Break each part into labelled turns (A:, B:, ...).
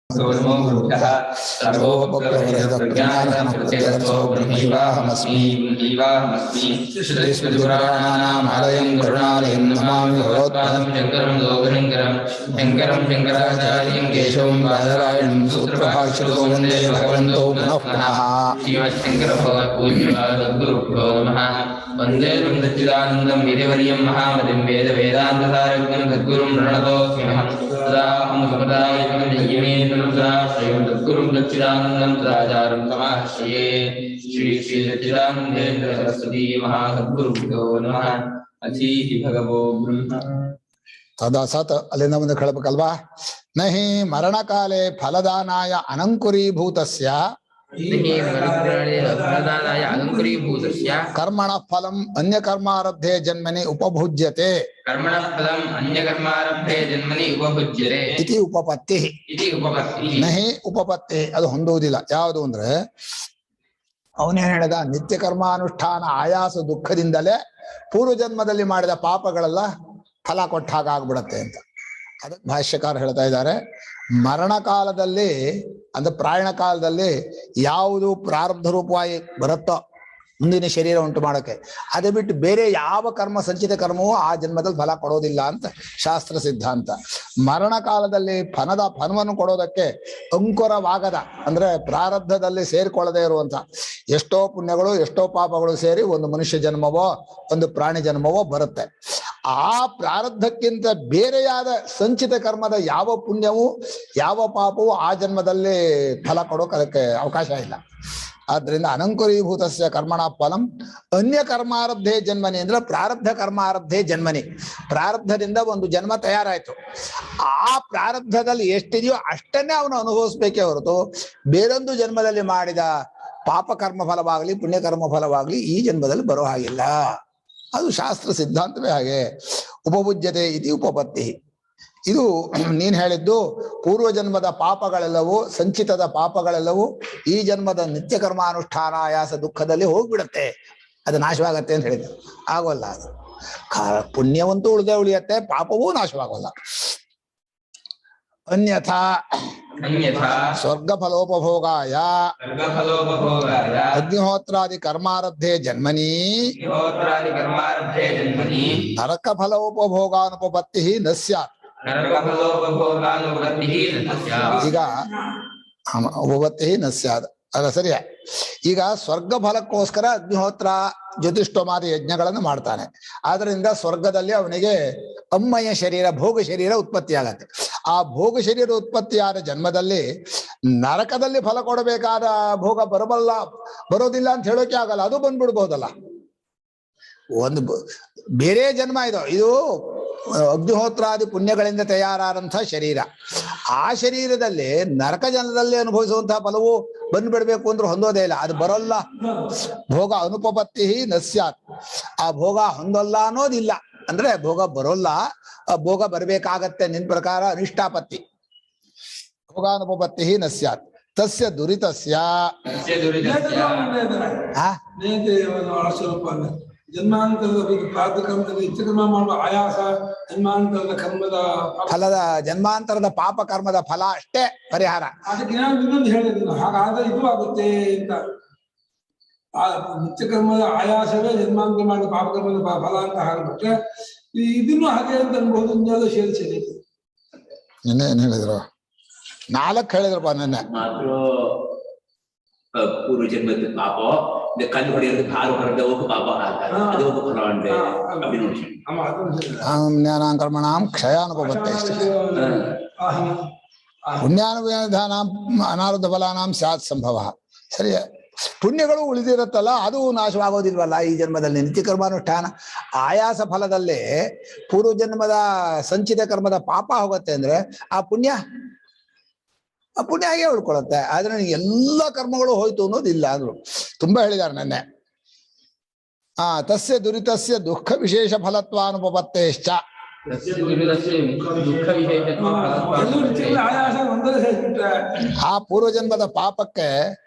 A: श्रुतिस्मृतिपुराणानामालयं करुणालयं नमामि भगवत्पादं शङ्करं लोकशङ्करं शङ्करं शङ्कराचार्यं केशवं बादरायणं सूत्रभाष्यकृतो वन्दे भगवन्तौ पुनः पुनः श्रीमच्छङ्करभगवत्पूज्यपादगुरुभ्यो नमः वन्दे सच्चिदानन्दं विधिवर्यं महामतिं वेदान्तसारज्ञं सद्गुरुं प्रणतोऽस्म्यहं सदाहं सदायमेन्द्रं सद्गुरुं सच्चिदानन्दं सदाचार्यं समाश्रये श्री श्री सच्चिदानन्देन्द्र सरस्वती महासद्गुरुभ्यो नमः अथीहि भगवो ब्रह्म
B: तदा सत अलिंद मुझे कल्पकल्वा नहि मरणकाले फलदानाय अनंकुरीभूतस्य कर्मण फलम अन्य कर्मारब्धे जन्मनि उपभुज्यते इति उपपत्ति नहि उपपत्ति ಅದು ಹೊಂದುವುದಿಲ್ಲ ಯಾವುದು ಅಂದ್ರೆ ಅವನೇನು ಹೇಳಿದ ನಿತ್ಯ ಕರ್ಮಾನುಷ್ಠಾನ ಆಯಾಸ ದುಃಖದಿಂದಲೇ ಪೂರ್ವ ಜನ್ಮದಲ್ಲಿ ಮಾಡಿದ ಪಾಪಗಳೆಲ್ಲ ಫಲ ಕೊಟ್ಟ ಹಾಗಾಗ್ಬಿಡತ್ತೆ ಅಂತ ಅದಕ್ಕೆ ಭಾಷ್ಯಕಾರ ಹೇಳ್ತಾ ಇದ್ದಾರೆ ಮರಣ ಕಾಲದಲ್ಲಿ ಅಂದ್ರೆ ಪ್ರಾಯಣ ಕಾಲದಲ್ಲಿ ಯಾವುದು ಪ್ರಾರಬ್ಧ ರೂಪವಾಗಿ ಬರುತ್ತೋ ಮುಂದಿನ ಶರೀರ ಉಂಟು ಮಾಡೋಕೆ ಅದೇ ಬಿಟ್ಟು ಬೇರೆ ಯಾವ ಕರ್ಮ ಸಂಚಿತ ಕರ್ಮವೂ ಆ ಜನ್ಮದಲ್ಲಿ ಫಲ ಕೊಡೋದಿಲ್ಲ ಅಂತ ಶಾಸ್ತ್ರ ಸಿದ್ಧಾಂತ. ಮರಣ ಕಾಲದಲ್ಲಿ ಫಲವನ್ನು ಕೊಡೋದಕ್ಕೆ ಅಂಕುರವಾಗದ ಅಂದ್ರೆ ಪ್ರಾರಬ್ಧದಲ್ಲಿ ಸೇರಿಕೊಳ್ಳದೆ ಇರುವಂತ ಎಷ್ಟೋ ಪುಣ್ಯಗಳು ಎಷ್ಟೋ ಪಾಪಗಳು ಸೇರಿ ಒಂದು ಮನುಷ್ಯ ಜನ್ಮವೋ ಒಂದು ಪ್ರಾಣಿ ಜನ್ಮವೋ ಬರುತ್ತೆ. ಆ ಪ್ರಾರಬ್ಧಕ್ಕಿಂತ ಬೇರೆಯಾದ ಸಂಚಿತ ಕರ್ಮದ ಯಾವ ಪುಣ್ಯವು ಯಾವ ಪಾಪವು ಆ ಜನ್ಮದಲ್ಲಿ ಫಲ ಕೊಡೋಕೆ ಅದಕ್ಕೆ ಅವಕಾಶ ಇಲ್ಲ. ಆದ್ರಿಂದ ಅನಂಕುರೀಭೂತಸ್ಯ ಕರ್ಮಣ ಫಲಂ ಅನ್ಯ ಕರ್ಮಾರಬ್ಧೆ ಜನ್ಮನಿ ಅಂದ್ರೆ ಪ್ರಾರಬ್ಧ ಕರ್ಮಾರಬ್ಧೆ ಜನ್ಮನಿ. ಪ್ರಾರಬ್ಧದಿಂದ ಒಂದು ಜನ್ಮ ತಯಾರಾಯ್ತು, ಆ ಪ್ರಾರಬ್ಧದಲ್ಲಿ ಎಷ್ಟಿದೆಯೋ ಅಷ್ಟನ್ನೇ ಅವನು ಅನುಭವಿಸ್ಬೇಕೇ ಹೊರತು ಬೇರೊಂದು ಜನ್ಮದಲ್ಲಿ ಮಾಡಿದ ಪಾಪ ಕರ್ಮ ಫಲವಾಗ್ಲಿ ಪುಣ್ಯಕರ್ಮ ಫಲವಾಗ್ಲಿ ಈ ಜನ್ಮದಲ್ಲಿ ಬರೋ ಹಾಗಿಲ್ಲ. ಅದು ಶಾಸ್ತ್ರ ಸಿದ್ಧಾಂತವೇ ಹಾಗೆ. ಉಪಭುಜ್ಯತೆ ಇತಿ ಉಪಪತ್ತಿ. ಇದು ನೀನ್ ಹೇಳಿದ್ದು ಪೂರ್ವ ಜನ್ಮದ ಪಾಪಗಳೆಲ್ಲವೂ ಸಂಚಿತದ ಪಾಪಗಳೆಲ್ಲವೂ ಈ ಜನ್ಮದ ನಿತ್ಯ ಕರ್ಮಾನುಷ್ಠಾನ ಆಯಾಸ ದುಃಖದಲ್ಲಿ ಹೋಗ್ಬಿಡತ್ತೆ, ಅದು ನಾಶವಾಗತ್ತೆ ಅಂತ ಹೇಳಿದ್ರು. ಆಗೋಲ್ಲ. ಅದು ಪುಣ್ಯವಂತೂ ಉಳಿಯತ್ತೆ, ಪಾಪವೂ ನಾಶವಾಗೋಲ್ಲ. ಅನ್ಯಥಾ ಸ್ವರ್ಗ ಫಲೋಪಭೋಗಾಯ ಅಗ್ನಿಹೋತ್ರಾದಿ ಕರ್ಮಾರಬ್ಧೆ ಜನ್ಮನಿ ನರಕ ಫಲೋಪಭೋಗಾನುಪಪತ್ತಿ ನ ಸ್ಯಾತ್. ಈಗ ಉಪಪತ್ತಿ ನ ಸ್ಯಾತ್ ಅದ ಸರಿಯ. ಈಗ ಸ್ವರ್ಗ ಫಲಕ್ಕೋಸ್ಕರ ಅಗ್ನಿಹೋತ್ರ ಜ್ಯೋತಿಷ್ಠೋಮಾದಿ ಯಜ್ಞಗಳನ್ನು ಮಾಡ್ತಾನೆ. ಆದ್ರಿಂದ ಸ್ವರ್ಗದಲ್ಲಿ ಅವನಿಗೆ ಅಮ್ಮಯ ಶರೀರ ಭೋಗ ಶರೀರ ಉತ್ಪತ್ತಿ ಆಗತ್ತೆ. ಆ ಭೋಗ ಶರೀರ ಉತ್ಪತ್ತಿಯಾದ ಜನ್ಮದಲ್ಲಿ ನರಕದಲ್ಲಿ ಫಲ ಕೊಡಬೇಕಾದ ಭೋಗ ಬರೋದಿಲ್ಲ ಅಂತ ಹೇಳೋಕೆ ಆಗಲ್ಲ, ಅದು ಬಂದ್ಬಿಡ್ಬಹುದಲ್ಲ. ಒಂದು ಬೇರೆ ಜನ್ಮ ಇದು ಅಗ್ನಿಹೋತ್ರಾದಿ ಪುಣ್ಯಗಳಿಂದ ತಯಾರಾದಂಥ ಶರೀರ. ಆ ಶರೀರದಲ್ಲಿ ನರಕ ಜನದಲ್ಲಿ ಅನುಭವಿಸುವಂತಹ ಫಲವು ಬಂದ್ಬಿಡ್ಬೇಕು ಅಂದ್ರೆ ಹೊಂದೋದೇ ಇಲ್ಲ, ಅದು ಬರೋಲ್ಲ. ಭೋಗ ಅನುಪಪತ್ತಿ ನ ಸ್ಯಾತ್. ಆ ಭೋಗ ಹೊಂದಲ್ಲ ಅನ್ನೋದಿಲ್ಲ ಅಂದ್ರೆ ಭೋಗ ಬರೋಲ್ಲ, ಭೋಗ ಬರ್ಬೇಕಾಗತ್ತೆ. ನಿನ್ ಪ್ರಕಾರ ಅನಿಷ್ಟಾಪತ್ತಿ. ಭೋಗಾನುಪಪತ್ತಿ ನ ಸ್ಯಾತ್ ತಸ್ಯ ದುರಿತಸ್ಯ
C: ಜನ್ಮಾಂತರದ ಪ್ರಾರಬ್ಧಕರ್ಮದಲ್ಲಿ ನಿತ್ಯಕರ್ಮ ಮಾಡುವ ಆಯಾಸ ಜನ್ಮಾಂತರದ ಕರ್ಮದ
B: ಫಲದ ಜನ್ಮಾಂತರದ ಪಾಪ ಕರ್ಮದ ಫಲ ಅಷ್ಟೇ ಪರಿಹಾರ.
C: ಅದಕ್ಕೆ ಇನ್ನೊಂದು ಹೇಳಿದ್ರು, ಹಾಗಾದ್ರೆ ಇದು ಆಗುತ್ತೆ ಅಂತ. ಆ ನಿತ್ಯಕರ್ಮದ ಆಯಾಸವೇ ಜನ್ಮಾಂತರ ಮಾಡಿದ ಪಾಪಕರ್ಮದ ಫಲ ಅಂತ ಹಾಗೆ ಇದನ್ನು ಹಾಗೆ ಅಂತ ಅನ್ಬಹುದು. ಸೇರಿಸಿದೆ
B: ಏನ್ ಹೇಳಿದ್ರು? 4 ಹೇಳಿದ್ರಪ್ಪ ನೆನ್ನೆ.
D: ಪೂರ್ವ ಜನ್ಮದ ಪಾಪ ಕಲ್ಲು ಹೊಡೆಯೋದು ಕಾಲು ಹೊರಗೆ ಹೋಗ ಪಾಪ ಅದು ಹೋಗ ಫಲ ಉಂಟೆ
B: ಜ್ಞಾನಾಕರ್ಮಣಾಂ ಕ್ಷಯಾನುಪಪತ್ತೆ ಪುಣ್ಯಾನುಧಾನಾಂ ಅನಾರುದ್ಧ ಫಲಾನಾಂ ಸ್ಯಾತ್ ಸಂಭವ. ಸರಿ, ಪುಣ್ಯಗಳು ಉಳಿದಿರುತ್ತಲ್ಲ ಅದು ನಾಶವಾಗೋದಿಲ್ವಲ್ಲ ಈ ಜನ್ಮದಲ್ಲಿ. ನಿತ್ಯ ಕರ್ಮಾನುಷ್ಠಾನ ಆಯಾಸ ಫಲದಲ್ಲೇ ಪೂರ್ವ ಜನ್ಮದ ಸಂಚಿತ ಕರ್ಮದ ಪಾಪ ಹೋಗುತ್ತೆ ಅಂದ್ರೆ ಆ ಪುಣ್ಯ ಹಾಗೆ ಉಳ್ಕೊಳುತ್ತೆ. ಆದ್ರೆ ನನಗೆ ಎಲ್ಲ ಕರ್ಮಗಳು ಹೋಯ್ತು ಅನ್ನೋದಿಲ್ಲ ಅಂದ್ರು. ತುಂಬಾ ಹೇಳಿದ್ದಾರೆ ನೆನ್ನೆ. ತಸ್ಯ ದುರಿತಸ್ಯ ದುಃಖ ವಿಶೇಷ ಫಲತ್ವಾನುಪಪತ್ತೇಶ್ಚ. ಆ ಪೂರ್ವಜನ್ಮದ ಪಾಪಕ್ಕೆ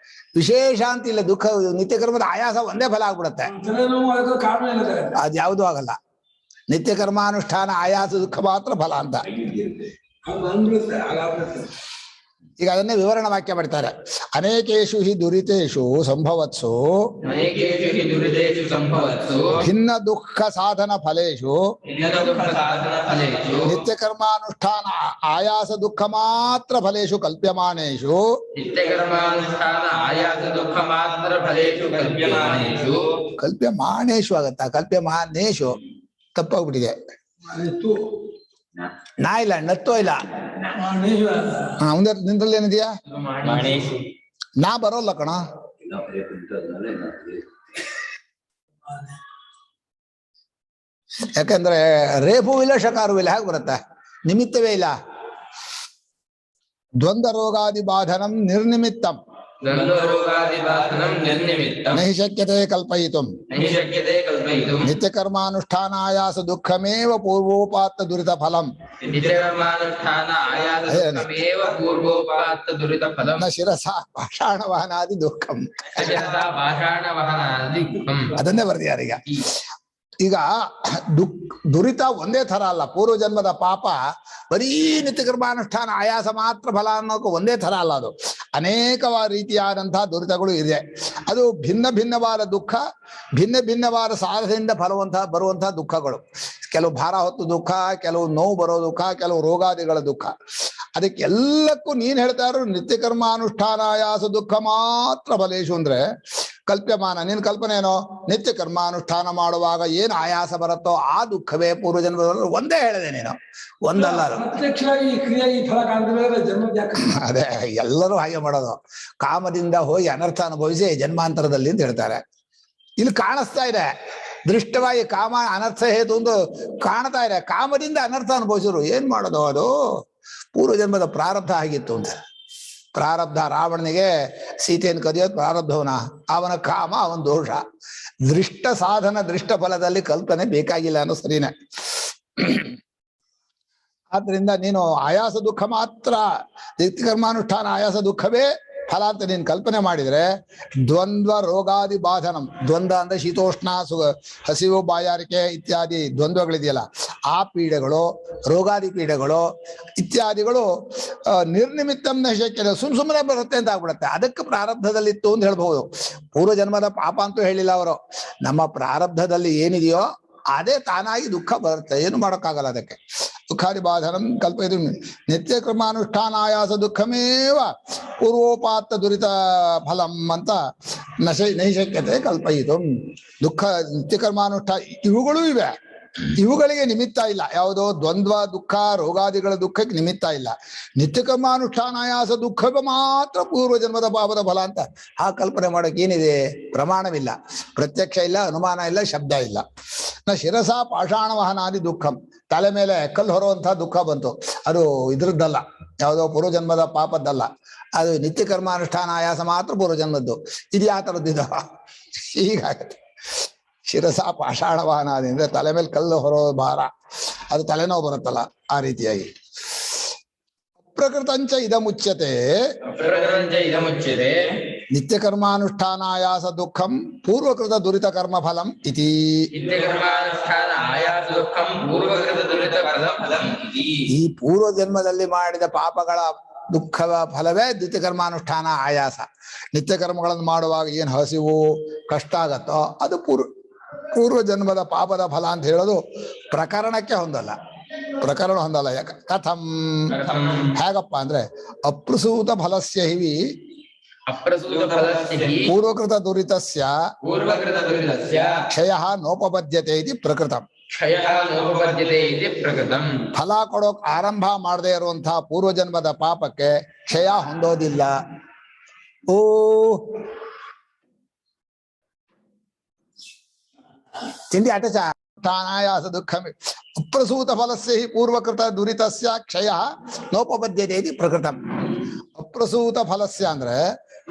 B: ವಿಶೇಷ ಅಂತ ಇಲ್ಲ, ದುಃಖ ನಿತ್ಯ ಕರ್ಮದ ಆಯಾಸ ಒಂದೇ ಫಲ ಆಗ್ಬಿಡುತ್ತೆ. ಅದ್ಯಾವುದೂ ಆಗಲ್ಲ. ನಿತ್ಯ ಕರ್ಮಾನುಷ್ಠಾನ ಆಯಾಸ ದುಃಖ ಮಾತ್ರ ಫಲ ಅಂತ. ಈಗ ಅದನ್ನೇ ವಿವರಣ ವಾಕ್ಯ ಮಾಡ್ತಾರೆ. ಅನೇಕೇಶು ಹಿ ದುರಿತೇಶು ಸಂಭವತ್ಸು
A: ಅನೇಕೇಷು ಹಿ ದುರಿತೇಷು ಸಂಭವತ್ಸು
B: ಭಿನ್ನ ದುಃಖ ಸಾಧನ ಫಲೇಶು
A: ಭಿನ್ನ ದುಃಖ ಸಾಧನ ಫಲೇಷು
B: ನಿತ್ಯ ಕರ್ಮಾನುಷ್ಠಾನ ಆಯಾಸ ದುಃಖ ಮಾತ್ರ ಫಲೇಶು ಕಲ್ಪ್ಯಮಾನೇಶು
A: ನಿತ್ಯಕರ್ಮಾನುಷ್ಠಾನ ಆಯಾಸ ದುಃಖ ಮಾತ್ರ ಫಲೇಷು ಕಲ್ಪ್ಯಮಾನೇಷು
B: ಕಲ್ಪ್ಯಮಾನೇಶು ಆಗತ್ತಾ? ಕಲ್ಪ್ಯಮಾನೇಶು ತಪ್ಪಾಗ್ಬಿಟ್ಟಿದೆ. ನಾ ಇಲ್ಲ, ನತ್ತೋ ಇಲ್ಲ. ಮುಂದೆ ನಿಂದ್ರಲ್ಲಿ ಏನಿದೆಯಾ?
A: ಮಾಣೇಷು
B: ನಾ ಬರೋಲ್ಲ ಕಣ. ಯಾಕಂದ್ರೆ ರೇಪು ಇಲ್ಲ, ಶಕಾರು ಇಲ್ಲ, ಹೇಗೆ ಬರುತ್ತೆ? ನಿಮಿತ್ತವೇ ಇಲ್ಲ. ದ್ವಂದ್ವ ರೋಗಾದಿ ಬಾಧನಂ ನಿರ್ನಿಮಿತ್ತಂ
A: ದ್ವಂದ್ವರೋಗಾದಿಬಾಧನಂ ನಿರ್ನಿಮಿತ್ತಂ
B: ನಹಿ ಶಕ್ಯತೆ ಕಲ್ಪಯಿತುಂ
A: ನಹಿ ಶಕ್ಯತೆ ಕಲ್ಪಯಿತುಂ
B: ನಿತ್ಯ ಕರ್ಮಾನುಷ್ಠಾನಾಯಾಸ ದುಃಖಮೇವ ಪೂರ್ವೋಪಾತ್ತ ದುರಿತ ಫಲಂ
A: ನಿತ್ಯಕರ್ಮಾನುಷ್ಠಾನ ಆಯಾಸ ದುಃಖಮೇವ ಪೂರ್ವೋಪಾತ್ತ ದುರಿತ ಫಲಂ
B: ನ ಶಿರಸ ಪಾಷಾಣವಾನಾದಿ ದುಃಖಂ.
A: ಭಾಷಾಣವಹನಾದಿ ದುಃಖಂ.
B: ಅದನ್ನೇ ಬರ್ದಿಯಾರೀಗ. ಈಗ ದುರಿತ ಒಂದೇ ಥರ ಅಲ್ಲ. ಪೂರ್ವ ಜನ್ಮದ ಪಾಪ ಬರೀ ನಿತ್ಯ ಕರ್ಮಾನುಷ್ಠಾನ ಆಯಾಸ ಮಾತ್ರ ಫಲ ಅನ್ನೋಕೆ ಒಂದೇ ಥರ ಅಲ್ಲ. ಅದು ಅನೇಕ ರೀತಿಯಾದಂತಹ ದುರಿತಗಳು ಇದೆ. ಅದು ಭಿನ್ನ ಭಿನ್ನವಾದ ದುಃಖ, ಭಿನ್ನ ಭಿನ್ನವಾದ ಸಾಧನೆಯಿಂದ ಬರುವಂತಹ ದುಃಖಗಳು. ಕೆಲವು ಭಾರ ಹೊತ್ತು ದುಃಖ, ಕೆಲವು ನೋವು ಬರೋ ದುಃಖ, ಕೆಲವು ರೋಗಾದಿಗಳ ದುಃಖ. ಅದಕ್ಕೆಲ್ಲಕ್ಕೂ ನೀನ್ ಹೇಳ್ತಾ ಇರೋ ನಿತ್ಯ ಕರ್ಮಾನುಷ್ಠಾನ ಆಯಾಸ ದುಃಖ ಮಾತ್ರ ಫಲೇಶು ಅಂದ್ರೆ ಕಲ್ಪ್ಯಮಾನ. ನಿನ್ ಕಲ್ಪನೆ ಏನೋ? ನಿತ್ಯ ಕರ್ಮಾನುಷ್ಠಾನ ಮಾಡುವಾಗ ಏನು ಆಯಾಸ ಬರುತ್ತೋ ಆ ದುಃಖವೇ ಪೂರ್ವಜನ್ಮದಲ್ಲಿ ಒಂದೇ ಹೇಳಿದೆ ನೀನು, ಒಂದಲ್ಲ. ಅದೇ ಎಲ್ಲರೂ ಹಾಗೆ ಮಾಡೋದು. ಕಾಮದಿಂದ ಹೋಗಿ ಅನರ್ಥ ಅನುಭವಿಸಿ ಜನ್ಮಾಂತರದಲ್ಲಿ ಅಂತ ಹೇಳ್ತಾರೆ. ಇಲ್ಲಿ ಕಾಣಿಸ್ತಾ ಇದೆ ದೃಷ್ಟವಾಗಿ ಕಾಮ ಅನರ್ಥ ಹೇತು ಒಂದು ಕಾಣ್ತಾ ಇದೆ. ಕಾಮದಿಂದ ಅನರ್ಥ ಅನುಭವಿಸಿದ್ರು ಏನ್ ಮಾಡೋದು? ಅದು ಪೂರ್ವಜನ್ಮದ ಪ್ರಾರಬ್ಧ ಆಗಿತ್ತು ಅಂತ. ಪ್ರಾರಬ್ಧ. ರಾವಣನಿಗೆ ಸೀತೆಯನ್ನು ಕದಿಯೋದು ಪ್ರಾರಬ್ಧವನ, ಅವನ ಕಾಮ, ಅವನ ದೋಷ. ದೃಷ್ಟ ಸಾಧನ ದೃಷ್ಟ ಫಲದಲ್ಲಿ ಕಲ್ಪನೆ ಬೇಕಾಗಿಲ್ಲ ಅನ್ನೋ ಸರಿನೇ. ಆದ್ರಿಂದ ನೀನು ಆಯಾಸ ದುಃಖ ಮಾತ್ರ, ನಿತ್ಯ ಕರ್ಮಾನುಷ್ಠಾನ ಆಯಾಸ ದುಃಖವೇ ಫಲ ಅಂತ ನೀನು ಕಲ್ಪನೆ ಮಾಡಿದ್ರೆ ದ್ವಂದ್ವ ರೋಗಾದಿ ಬಾಧನಂ. ದ್ವಂದ್ವ ಅಂದ್ರೆ ಶೀತೋಷ್ಣ, ಹಸಿವು, ಬಾಯಾರಿಕೆ ಇತ್ಯಾದಿ ದ್ವಂದ್ವಗಳಿದೆಯಲ್ಲ, ಆ ಪೀಡೆಗಳು, ರೋಗಾದಿ ಪೀಡೆಗಳು ಇತ್ಯಾದಿಗಳು ನಿರ್ನಿಮಿತ್ತಂನ ಶಕ್ಯ ಸುಮ್ಮನೆ ಬರುತ್ತೆ ಅಂತ ಆಗ್ಬಿಡುತ್ತೆ. ಅದಕ್ಕೆ ಪ್ರಾರಬ್ಧದಲ್ಲಿತ್ತು ಅಂತ ಹೇಳ್ಬಹುದು. ಪೂರ್ವ ಜನ್ಮದ ಪಾಪ ಅಂತೂ ಹೇಳಿಲ್ಲ ಅವರು. ನಮ್ಮ ಪ್ರಾರಬ್ಧದಲ್ಲಿ ಏನಿದೆಯೋ ಅದೇ ತಾನಾಗಿ ದುಃಖ ಬರುತ್ತೆ, ಏನು ಮಾಡೋಕ್ಕಾಗಲ್ಲ ಅದಕ್ಕೆ. ದುಃಖಾದಿ ಬಾಧನಂ ಕಲ್ಪಯಿತು ನಿತ್ಯ ಕರ್ಮಾನುಷ್ಠಾನ ಆಯಾಸ ದುಃಖಮೇವ ಪೂರ್ವೋಪಾತ್ತ ದುರಿತ ಫಲಂ ಅಂತ ನೈಶಕ್ಯತೆ ಕಲ್ಪಯಿತು. ದುಃಖ ನಿತ್ಯ ಕರ್ಮಾನುಷ್ಠಾನ ಇವುಗಳೂ ಇವೆ, ಇವುಗಳಿಗೆ ನಿಮಿತ್ತ ಇಲ್ಲ. ಯಾವುದೋ ದ್ವಂದ್ವ ದುಃಖ, ರೋಗಾದಿಗಳ ದುಃಖಕ್ಕೆ ನಿಮಿತ್ತ ಇಲ್ಲ. ನಿತ್ಯ ಕರ್ಮಾನುಷ್ಠಾನ ಆಯಾಸ ದುಃಖ ಮಾತ್ರ ಪೂರ್ವ ಜನ್ಮದ ಪಾಪದ ಫಲ ಅಂತ ಆ ಕಲ್ಪನೆ ಮಾಡೋಕೆ ಏನಿದೆ? ಪ್ರಮಾಣವಿಲ್ಲ, ಪ್ರತ್ಯಕ್ಷ ಇಲ್ಲ, ಅನುಮಾನ ಇಲ್ಲ, ಶಬ್ದ ಇಲ್ಲ. ನ ಶಿರಸ ಪಾಷಾಣ ವಹನಾದಿ ದುಃಖಂ. ತಲೆ ಮೇಲೆ ಕಲ್ಲು ಹೊರುವಂತಹ ದುಃಖ ಬಂತು, ಅದು ಇದ್ರದ್ದಲ್ಲ, ಯಾವುದೋ ಪೂರ್ವಜನ್ಮದ ಪಾಪದ್ದಲ್ಲ. ಅದು ನಿತ್ಯ ಕರ್ಮಾನುಷ್ಠಾನ ಆಯಾಸ ಮಾತ್ರ ಪೂರ್ವಜನ್ಮದ್ದು. ಇದು ಯಾವ ಥರದ್ದಿದ? ಹೀಗಾಗತ್ತೆ. ಶಿರಸ ಪಾಷಾಣ ವಹನಾದಿ ಅಂದ್ರೆ ತಲೆ ಮೇಲೆ ಕಲ್ಲು ಹೊರೋ ಭಾರ, ಅದು ತಲೆನೋವು ಬರುತ್ತಲ್ಲ, ಆ ರೀತಿಯಾಗಿ. ಅಪ್ರಕೃತಂಚ ಇದಮುಚ್ಯತೆ ನಿತ್ಯ ಕರ್ಮಾನುಷ್ಠಾನಾಯಾಸ ದುಃಖಂ ಪೂರ್ವಕೃತ ದುರಿತ ಕರ್ಮ ಫಲಂ ಇತಿ. ಈ ಪೂರ್ವ ಜನ್ಮದಲ್ಲಿ ಮಾಡಿದ ಪಾಪಗಳ ದುಃಖದ ಫಲವೇ ನಿತ್ಯ ಕರ್ಮಾನುಷ್ಠಾನ ಆಯಾಸ. ನಿತ್ಯ ಕರ್ಮಗಳನ್ನು ಮಾಡುವಾಗ ಏನು ಹಸಿವು ಕಷ್ಟ ಆಗತ್ತೋ ಅದು ಪೂರ್ವ ಜನ್ಮದ ಪಾಪದ ಫಲ ಅಂತ ಹೇಳೋದು ಪ್ರಕರಣಕ್ಕೆ ಹೊಂದಲ್ಲ. ಪ್ರಕರಣ ಹೊಂದಲ್ಲ. ಯಾಕೆ? ಕಥಂ, ಹೇಗಪ್ಪ ಅಂದ್ರೆ ಅಪ್ರಸೂತ ಫಲಸ್ಯ ಹಿವಿ ಪೂರ್ವಕೃತ ದುರಿತಸ್ಯ ಕ್ಷಯ ನೋಪಬದ್ಯತೆ ಇತಿ ಪ್ರಕೃತಂ. ಫಲ ಕೊಡೋಕ್ ಆರಂಭ ಮಾಡದೇ ಇರುವಂತಹ ಪೂರ್ವಜನ್ಮದ ಪಾಪಕ್ಕೆ ಕ್ಷಯ ಹೊಂದೋದಿಲ್ಲ. ಓ ತಿಂಡಿ ಅಟಚ ಾನಾಯಾಸ ದುಃಖ ಅಪ್ರಸೂತ ಫಲಸ್ಯ ಹಿ ಪೂರ್ವಕೃತ ದುರಿತಸ್ಯ ಕ್ಷಯ ನೋಪಬದ್ಯತೆ ಇತಿ ಪ್ರಕೃತಂ. ಅಪ್ರಸೂತ ಫಲಸ್ಯ ಅಂದ್ರೆ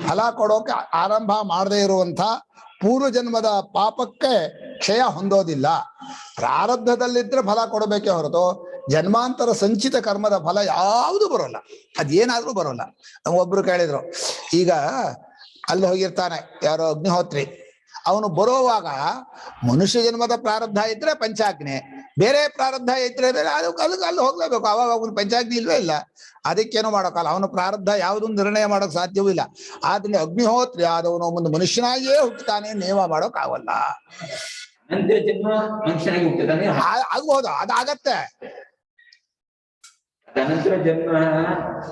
B: ಫಲ ಕೊಡೋಕೆ ಆರಂಭ ಮಾಡದೇ ಇರುವಂತ ಪೂರ್ವಜನ್ಮದ ಪಾಪಕ್ಕೆ ಕ್ಷಯ ಹೊಂದೋದಿಲ್ಲ. ಪ್ರಾರಬ್ಧದಲ್ಲಿದ್ರೆ ಫಲ ಕೊಡಬೇಕೇ ಹೊರತು ಜನ್ಮಾಂತರ ಸಂಚಿತ ಕರ್ಮದ ಫಲ ಯಾವುದು ಬರೋಲ್ಲ. ಅದೇನಾದ್ರೂ ಬರೋಲ್ಲ. ಒಬ್ರು ಕೇಳಿದ್ರು, ಈಗ ಅಲ್ಲಿ ಹೋಗಿರ್ತಾನೆ ಯಾರೋ ಅಗ್ನಿಹೋತ್ರಿ, ಅವನು ಬರೋವಾಗ ಮನುಷ್ಯ ಜನ್ಮದ ಪ್ರಾರಬ್ಧ ಇದ್ರೆ ಪಂಚಾಗ್ನಿ, ಬೇರೆ ಪ್ರಾರಬ್ಧ ಇದ್ರೆ ಬೇರೆ, ಅದಕ್ಕೆ ಅಲ್ಲಿ ಹೋಗ್ಲೇಬೇಕು. ಅವಾಗ ಅವನು ಪಂಚಾಗ್ನಿ ಇಲ್ವೇ ಇಲ್ಲ, ಅದಕ್ಕೇನು ಮಾಡೋಕ್ಕಲ್ಲ. ಅವನ ಪ್ರಾರಬ್ಧ ಯಾವುದೊಂದು ನಿರ್ಣಯ ಮಾಡೋಕೆ ಸಾಧ್ಯವೂ ಇಲ್ಲ. ಆದ್ರಿಂದ ಅಗ್ನಿಹೋತ್ರಿ ಆದವನು ಒಂದು ಮನುಷ್ಯನಾಗಿಯೇ ಹುಟ್ಟುತ್ತಾನೆ, ನೇಮ ಮಾಡೋಕ್ಕಾಗಲ್ಲ.
D: ನಂತರ ಜನ್ಮ ಮನುಷ್ಯನಾಗಿ ಹುಟ್ಟುತ್ತಾನೆ,
B: ಆಗ್ಬಹುದು, ಅದಾಗತ್ತೆ.
D: ತದನಂತರ ಜನ್ಮ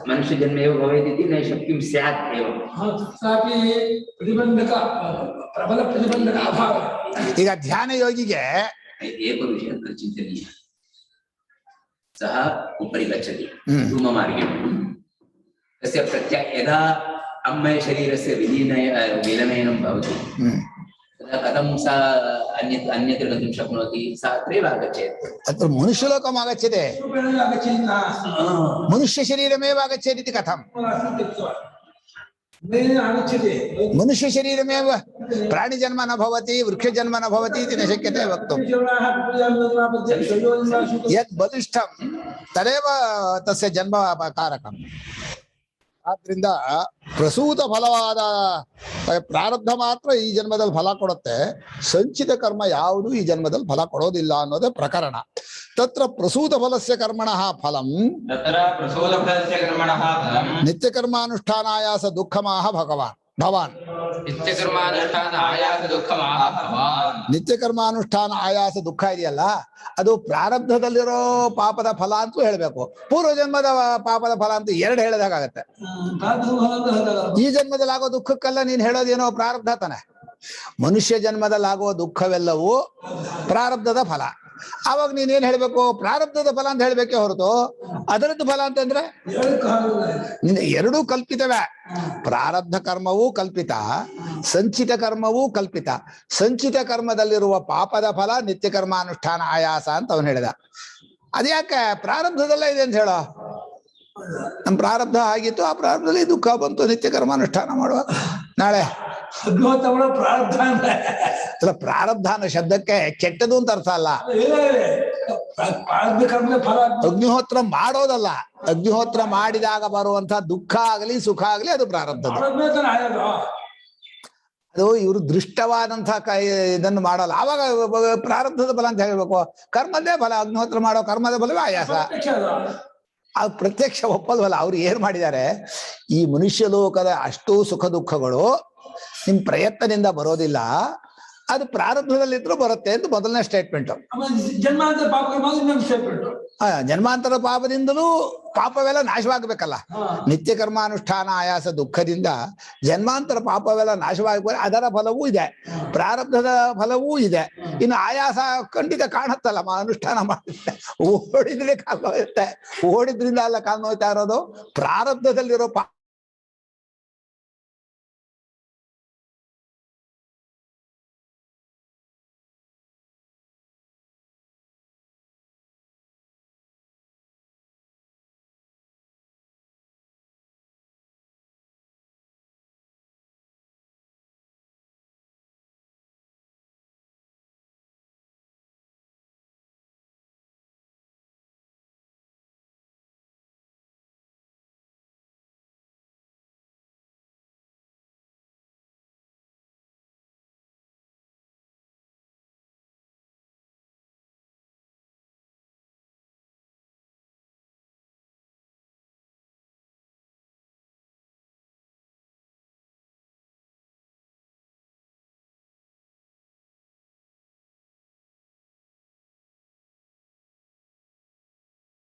D: ಮನುಷ್ಯ ಜನ್ಮ ಏವ ಭವೇದಿತಿ ನ ಶಕ್ತಿಂ ಸ್ಯಾತ್ ಏವ.
C: ತಥಾಪಿ ಪ್ರತಿಬಂಧಕ ಪ್ರಬಲ ಪ್ರತಿಬಂಧಕ ಅಭಾವ.
B: ಈಗ ಧ್ಯಾನ ಯೋಗಿಗೆ
D: ಏಕ ವಿಷಯ ಚಿಂತನೀಯ. ಸಹ ಉಪರಿ ಗಚ್ಚತಿ ಧೂಮಮಾರ್ಗೆ ತಸ್ಯ ಪ್ರತ್ಯಯ ಯದಾ ಅಮ್ಮಯ ಶರೀರಸ್ಯ ವಿಲೀನಯನಂ ಭವತಿ ತದಾ ಕಥಂ ಸಾ ಅನ್ಯತ್ರ ಗन्तुं शक्नोति, सा अत्रैव आगच्छेत्.
B: अत्र मनुष्यलोकम् आगच्छति, मनुष्य शरीरमेव आगच्छेत् इति कथम्? मनुष्य शरीरमेव प्राणिजन्म न भवति, वृक्षजन्म न भवति इति न शक्यते वक्तुम्. यत् बलिष्ठं तदेव तस्य जन्म कारकम्. ಆದ್ರಿಂದ ಪ್ರಸೂತ ಫಲವಾದ ಪ್ರಾರಬ್ಧ ಮಾತ್ರ ಈ ಜನ್ಮದಲ್ಲಿ ಫಲ ಕೊಡುತ್ತೆ, ಸಂಚಿತ ಕರ್ಮ ಯಾವುದು ಈ ಜನ್ಮದಲ್ಲಿ ಫಲ ಕೊಡೋದಿಲ್ಲ ಅನ್ನೋದೇ ಪ್ರಕರಣ. ತತ್ರ ಪ್ರಸೂತ ಫಲಸ್ಯ ಕರ್ಮಣಃ ಫಲಂ ನಿತ್ಯಕರ್ಮಾನುಷ್ಠಾನಾಯಾಸ ದುಃಖಮಾಹ ಭವಾನ್. ನಿತ್ಯಕರ್ಮಾನುಷ್ಠಾನ ಆಯಾಸ ದುಃಖ ಇದೆಯಲ್ಲ, ಅದು ಪ್ರಾರಬ್ಧದಲ್ಲಿರೋ ಪಾಪದ ಫಲ ಅಂತೂ ಹೇಳ್ಬೇಕು, ಪೂರ್ವ ಜನ್ಮದ ಪಾಪದ ಫಲ ಅಂತ ಎರಡು ಹೇಳಿದಾಗತ್ತೆ. ಈ ಜನ್ಮದಲ್ಲಿ ಆಗೋ ದುಃಖಕ್ಕೆಲ್ಲ ನೀನ್ ಹೇಳೋದೇನೋ ಪ್ರಾರಬ್ಧ ತಾನೆ. ಮನುಷ್ಯ ಜನ್ಮದಲ್ಲಾಗುವ ದುಃಖವೆಲ್ಲವೂ ಪ್ರಾರಬ್ಧದ ಫಲ. ಆವಾಗ ನೀನೇನ್ ಹೇಳ್ಬೇಕು? ಪ್ರಾರಬ್ಧದ ಫಲ ಅಂತ ಹೇಳ್ಬೇಕೆ ಹೊರತು ಅದರದ್ದು ಫಲ ಅಂತಂದ್ರೆ ಎರಡೂ ಕಲ್ಪಿತವೇ. ಪ್ರಾರಬ್ಧ ಕರ್ಮವೂ ಕಲ್ಪಿತ, ಸಂಚಿತ ಕರ್ಮವೂ ಕಲ್ಪಿತ. ಸಂಚಿತ ಕರ್ಮದಲ್ಲಿರುವ ಪಾಪದ ಫಲ ನಿತ್ಯ ಕರ್ಮಾನುಷ್ಠಾನ ಆಯಾಸ ಅಂತ ಅವನು ಹೇಳಿದ. ಅದ್ಯಾಕೆ ಪ್ರಾರಬ್ಧದಲ್ಲ ಇದೆ ಅಂತ ಹೇಳೋ? ನಮ್ ಪ್ರಾರಬ್ಧ ಆಗಿತ್ತು, ಆ ಪ್ರಾರಬ್ಧದಲ್ಲಿ ದುಃಖ ಬಂತು, ನಿತ್ಯ ಕರ್ಮಾನುಷ್ಠಾನ ಮಾಡುವ ನಾಳೆ ಅಲ್ಲ. ಪ್ರಾರಬ್ಧ ಅನ್ನೋ ಶಬ್ದಕ್ಕೆ ಕೆಟ್ಟದು ಅಂತ ಅರ್ಥ ಅಲ್ಲ. ಅಗ್ನಿಹೋತ್ರ ಮಾಡೋದಲ್ಲ, ಅಗ್ನಿಹೋತ್ರ ಮಾಡಿದಾಗ ಬರುವಂತಹ ದುಃಖ ಆಗಲಿ ಸುಖ ಆಗಲಿ ಅದು ಪ್ರಾರಬ್ಧದ. ಅದು ಇವರು ದೃಷ್ಟವಾದಂತಹ ಇದನ್ನು ಮಾಡಲ್ಲ, ಆವಾಗ ಪ್ರಾರಬ್ಧದ ಫಲ ಅಂತ ಹೇಳ್ಬೇಕು. ಕರ್ಮದೇ ಫಲ, ಅಗ್ನಿಹೋತ್ರ ಮಾಡೋ ಕರ್ಮದ ಫಲವೇ ಆಯಾಸ. ಆ ಪ್ರತ್ಯಕ್ಷ ಒಪ್ಪಲ್ವಲ್ಲ. ಅವ್ರು ಏನ್ ಮಾಡಿದ್ದಾರೆ, ಈ ಮನುಷ್ಯ ಲೋಕದ ಅಷ್ಟೂ ಸುಖ ದುಃಖಗಳು ನಿಮ್ ಪ್ರಯತ್ನದಿಂದ ಬರೋದಿಲ್ಲ, ಅದು ಪ್ರಾರಬ್ಧದಲ್ಲಿದ್ರು ಬರುತ್ತೆ ಅಂತ ಮೊದಲನೇ ಸ್ಟೇಟ್ಮೆಂಟ್.
C: ಜನ್ಮಾಂತರ
B: ಜನ್ಮಾಂತರ ಪಾಪದಿಂದಲೂ ಪಾಪವೆಲ್ಲ ನಾಶವಾಗಬೇಕಲ್ಲ. ನಿತ್ಯ ಕರ್ಮಾನುಷ್ಠಾನ ಆಯಾಸ ದುಃಖದಿಂದ ಜನ್ಮಾಂತರ ಪಾಪವೆಲ್ಲ ನಾಶವಾಗಬೇಕು, ಅದರ ಫಲವೂ ಇದೆ, ಪ್ರಾರಬ್ಧದ ಫಲವೂ ಇದೆ. ಇನ್ನು ಆಯಾಸ ಖಂಡಿತ ಕಾಣುತ್ತಲ್ಲ, ಅನುಷ್ಠಾನ ಮಾಡಿದ್ರೆ ಓಡಿದ್ರೆ ಕಾಲು ನೋಯುತ್ತೆ. ಓಡಿದ್ರಿಂದ ಅಲ್ಲ ಕಾಲು ನೋಯ್ತಾ ಇರೋದು, ಪ್ರಾರಬ್ಧದಲ್ಲಿರೋ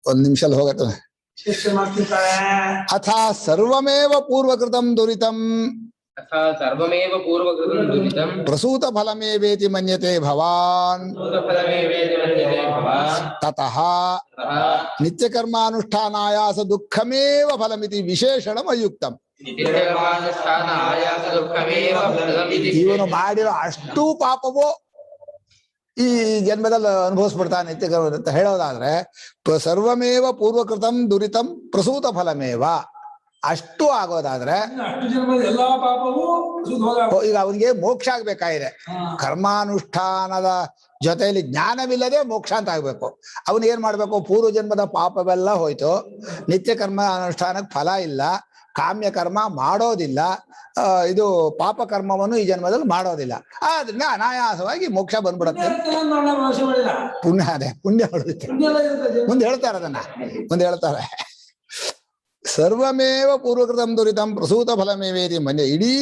B: ಒಂದ್ ನಿಮಿಷಲ್ಲಿ ಹೋಗತ್ತೆ. ಅಥ ಸರ್ವಮೇವ ಪೂರ್ವಕೃತಂ ದುರಿತಂ ಪ್ರಸೂತ ಫಲಮೇವೇತಿ ಮನ್ಯತೆ ಭವಾನ್. ತತಃ ನಿತ್ಯಕರ್ಮಾನುಷ್ಠಾನಾಯಾಸ ದುಃಖಮೇವ ಫಲಮಿತಿ ವಿಶೇಷಣಂ ಅಯುಕ್ತಂ. ಇವನು ಮಾಡಿರೋ ಅಷ್ಟೂ ಪಾಪವೋ ಈ ಜನ್ಮದಲ್ಲಿ ಅನುಭವಿಸ್ಬಿಡ್ತಾನೆ ನಿತ್ಯ ಅಂತ ಹೇಳೋದಾದ್ರೆ, ಸರ್ವಮೇವ ಪೂರ್ವಕೃತಂ ದುರಿತಂ ಪ್ರಸೂತ ಫಲಮೇವ ಅಷ್ಟು ಆಗೋದಾದ್ರೆ ಈಗ ಅವನಿಗೆ ಮೋಕ್ಷ ಆಗ್ಬೇಕಾಗಿದೆ. ಕರ್ಮಾನುಷ್ಠಾನದ ಜೊತೆಯಲ್ಲಿ ಜ್ಞಾನವಿಲ್ಲದೆ ಮೋಕ್ಷ ಅಂತ ಆಗ್ಬೇಕು. ಅವನು ಏನ್ ಮಾಡ್ಬೇಕು? ಪೂರ್ವ ಜನ್ಮದ ಪಾಪವೆಲ್ಲ ಹೋಯ್ತು, ನಿತ್ಯ ಕರ್ಮ ಅನುಷ್ಠಾನಕ್ಕೆ ಫಲ ಇಲ್ಲ, ಕಾಮ್ಯ ಕರ್ಮ ಮಾಡೋದಿಲ್ಲ, ಇದು ಪಾಪ ಕರ್ಮವನ್ನು ಈ ಜನ್ಮದಲ್ಲಿ ಮಾಡೋದಿಲ್ಲ. ಆದ್ರಿಂದ ಅನಾಯಾಸವಾಗಿ ಮೋಕ್ಷ ಬಂದ್ಬಿಡತ್ತೆ. ಪುಣ್ಯ ಅದೇ ಪುಣ್ಯ ಹೊಡುತ್ತೆ. ಮುಂದೆ ಹೇಳ್ತಾರೆ ಅದನ್ನ, ಮುಂದೆ ಹೇಳ್ತಾರೆ ಸರ್ವಮೇವ ಪೂರ್ವಕೃತಂ ದುರಿತಂ ಪ್ರಸೂತ ಫಲಮೇವೇತಿ ಮನ್ಯ. ಇಡೀ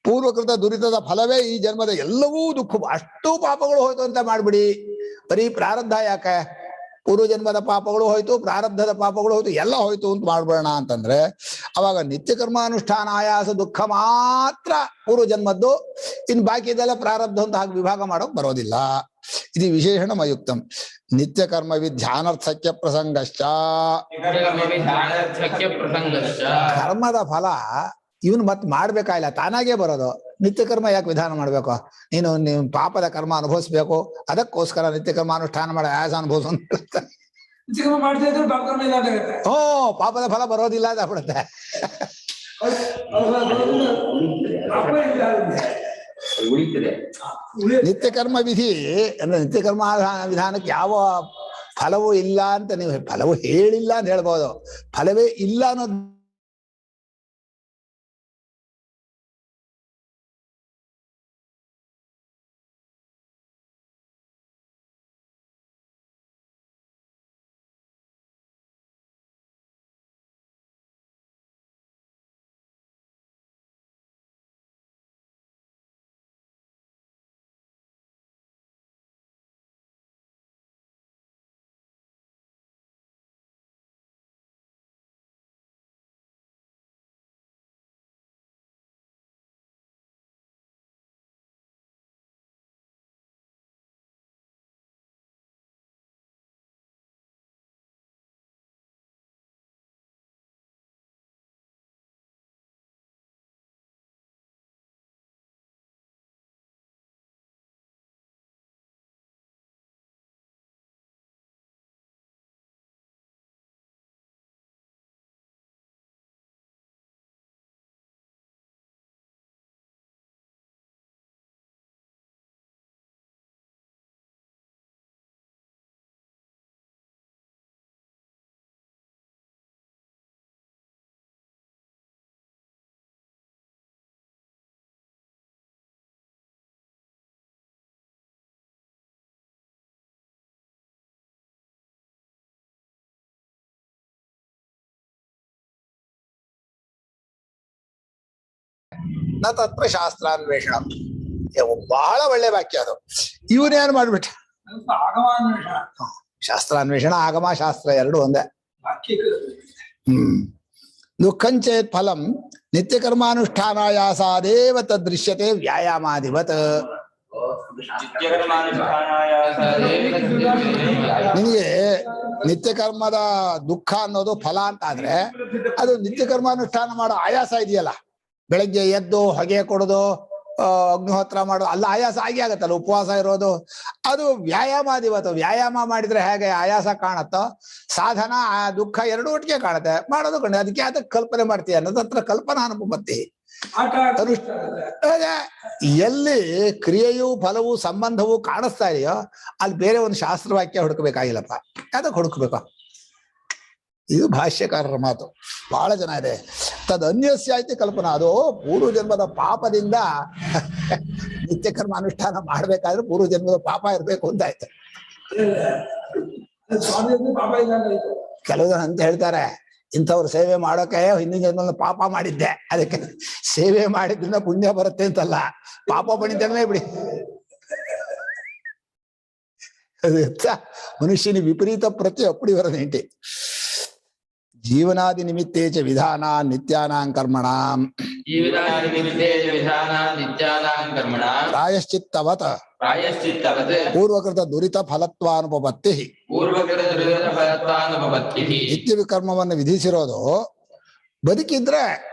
B: ಪೂರ್ವಕೃತ ದುರಿತದ ಫಲವೇ ಈ ಜನ್ಮದ ಎಲ್ಲವೂ ದುಃಖ. ಅಷ್ಟು ಪಾಪಗಳು ಹೋಯ್ತು ಅಂತ ಮಾಡ್ಬಿಡಿ. ಬರೀ ಪ್ರಾರಬ್ಧ ಯಾಕೆ? ಪೂರ್ವ ಜನ್ಮದ ಪಾಪಗಳು ಹೋಯ್ತು, ಪ್ರಾರಬ್ಧದ ಪಾಪಗಳು ಹೋಯ್ತು, ಎಲ್ಲ ಹೋಯ್ತು ಅಂತ ಮಾಡ್ಬೇಡ ಅಂತಂದ್ರೆ ಅವಾಗ ನಿತ್ಯ ಕರ್ಮಾನುಷ್ಠಾನ ಆಯಾಸ ದುಃಖ ಮಾತ್ರ ಪೂರ್ವ ಜನ್ಮದ್ದು, ಇನ್ ಬಾಕಿ ಇದೆಲ್ಲ ಪ್ರಾರಬ್ಧ ಅಂತ ಹಾಗೆ ವಿಭಾಗ ಮಾಡೋಕ್ ಬರೋದಿಲ್ಲ. ಇದು ವಿಶೇಷಣ ಮಯುಕ್ತಂ. ನಿತ್ಯ ಕರ್ಮ ಧ್ಯಾನಾರ್ಥಕ್ಯ ಪ್ರಸಂಗಶ್ಚ. ಕರ್ಮದ ಫಲ ಇವನು ಮತ್ತೆ ಮಾಡ್ಬೇಕಾಗಿಲ್ಲ, ತಾನಾಗೇ ಬರೋದು. ನಿತ್ಯ ಕರ್ಮ ಯಾಕೆ ವಿಧಾನ ಮಾಡ್ಬೇಕು? ನೀನು ಪಾಪದ ಕರ್ಮ ಅನುಭವಿಸ್ಬೇಕು, ಅದಕ್ಕೋಸ್ಕರ ನಿತ್ಯ ಕರ್ಮಾನುಷ್ಠಾನ ಮಾಡಿ ಆಯಾಸ ಅನುಭವಿಸು ಅಂತ ಹೇಳ್ತಾರೆ. ಪಾಪದ ಫಲ ಬರೋದಿಲ್ಲ ಅಂತ ಬಿಡುತ್ತೆ. ನಿತ್ಯ ಕರ್ಮ ವಿಧಿ ಅಂದ್ರೆ ನಿತ್ಯ ಕರ್ಮ ವಿಧಾನಕ್ಕೆ ಯಾವ ಫಲವೂ ಇಲ್ಲ ಅಂತ ನೀವು, ಫಲವು ಹೇಳಿಲ್ಲ ಅಂತ ಹೇಳ್ಬೋದು, ಫಲವೇ ಇಲ್ಲ ಅನ್ನೋದು ನ ತತ್ರ ಶಾಸ್ತ್ರಾನ್ವೇಷಣ. ಬಹಳ ಒಳ್ಳೆ ವಾಕ್ಯ ಅದು. ಇವನೇನು ಮಾಡ್ಬಿಟ್ಟ? ಶಾಸ್ತ್ರಾನ್ವೇಷಣ, ಆಗಮ ಶಾಸ್ತ್ರ ಎರಡು ಒಂದೇ. ದುಃಖಂಚೇತ್ ಫಲಂ ನಿತ್ಯ ಕರ್ಮಾನುಷ್ಠಾನಾಯಾಸಾದೇವ ತದೃಶ್ಯತೆ ವ್ಯಾಯಾಮಾಧಿವತ್. ನಿನಗೆ ನಿತ್ಯ ಕರ್ಮದ ದುಃಖ ಅನ್ನೋದು ಫಲ ಅಂತ ಆದ್ರೆ, ಅದು ನಿತ್ಯ ಕರ್ಮಾನುಷ್ಠಾನ ಮಾಡೋ ಆಯಾಸ ಇದೆಯಲ್ಲ, ಬೆಳಗ್ಗೆ ಎದ್ದು ಹೊಗೆ ಕೊಡೋದು, ಅಗ್ನಿಹೋತ್ರ ಮಾಡೋದು, ಅಲ್ಲ ಆಯಾಸ ಆಗಿ ಆಗತ್ತಲ್ಲ, ಉಪವಾಸ ಇರೋದು, ಅದು ವ್ಯಾಯಾಮಾಧಿವತ್ತು. ವ್ಯಾಯಾಮ ಮಾಡಿದ್ರೆ ಹೇಗೆ ಆಯಾಸ ಕಾಣತ್ತೋ, ಸಾಧನ ಆ ದುಃಖ ಎರಡೂ ಒಟ್ಟಿಗೆ ಕಾಣುತ್ತೆ. ಮಾಡೋದು ಕಣ್ಣು, ಅದಕ್ಕೆ ಕಲ್ಪನೆ ಮಾಡ್ತೀಯ ಅನ್ನೋದು ಹತ್ರ ಕಲ್ಪನಾ ಅನುಪತ್ತಿ. ಎಲ್ಲಿ ಕ್ರಿಯೆಯು ಫಲವು ಸಂಬಂಧವು ಕಾಣಿಸ್ತಾ ಇದೆಯೋ ಅಲ್ಲಿ ಬೇರೆ ಒಂದು ಶಾಸ್ತ್ರವಾಕ್ಯ ಹುಡುಕಬೇಕಾಗಿಲ್ಲಪ್ಪ. ಅದಕ್ಕೆ ಹುಡುಕ್ಬೇಕು. ಇದು ಭಾಷ್ಯಕಾರರ ಮಾತು. ಬಹಳ ಜನ ಇದೆ. ತದನ್ಯಸ್ಯ ಐತಿ ಕಲ್ಪನಾ. ಅದು ಪೂರ್ವ ಜನ್ಮದ ಪಾಪದಿಂದ ನಿತ್ಯ ಕರ್ಮ ಅನುಷ್ಠಾನ ಮಾಡ್ಬೇಕಾದ್ರೆ ಪೂರ್ವ ಜನ್ಮದ ಪಾಪ ಇರ್ಬೇಕು ಅಂತ ಆಯ್ತು. ಕೆಲವು ಜನ ಅಂತ ಹೇಳ್ತಾರೆ, ಇಂಥವ್ರು ಸೇವೆ ಮಾಡೋಕೆ ಹಿಂದಿನ ಜನ್ಮದ ಪಾಪ ಮಾಡಿದ್ದೆ, ಅದಕ್ಕೆ ಸೇವೆ ಮಾಡಿದ್ರಿಂದ ಪುಣ್ಯ ಬರುತ್ತೆ ಅಂತಲ್ಲ, ಪಾಪ ಪಣಿತನೇ ಬಿಡಿ. ಮನುಷ್ಯನ ವಿಪರೀತ ಪ್ರತಿ ಅಪ್ಪಡಿ ಬರದೇಂಟಿ. ಜೀವನಾದಿ ನಿಮಿತ್ತೇಚ ವಿಧಾನ ನಿತ್ಯಾನಾಂ ಕರ್ಮಣಾಂ ಪ್ರಾಯಶ್ಚಿತ್ತವತ್ ಪೂರ್ವಕೃತ ದುರಿತ ಫಲತ್ವಾನುಪಪತ್ತಿ. ನಿತ್ಯ ಕರ್ಮವನ್ನು ವಿಧಿಸಿರೋದು ಬದುಕಿದ್ರೆ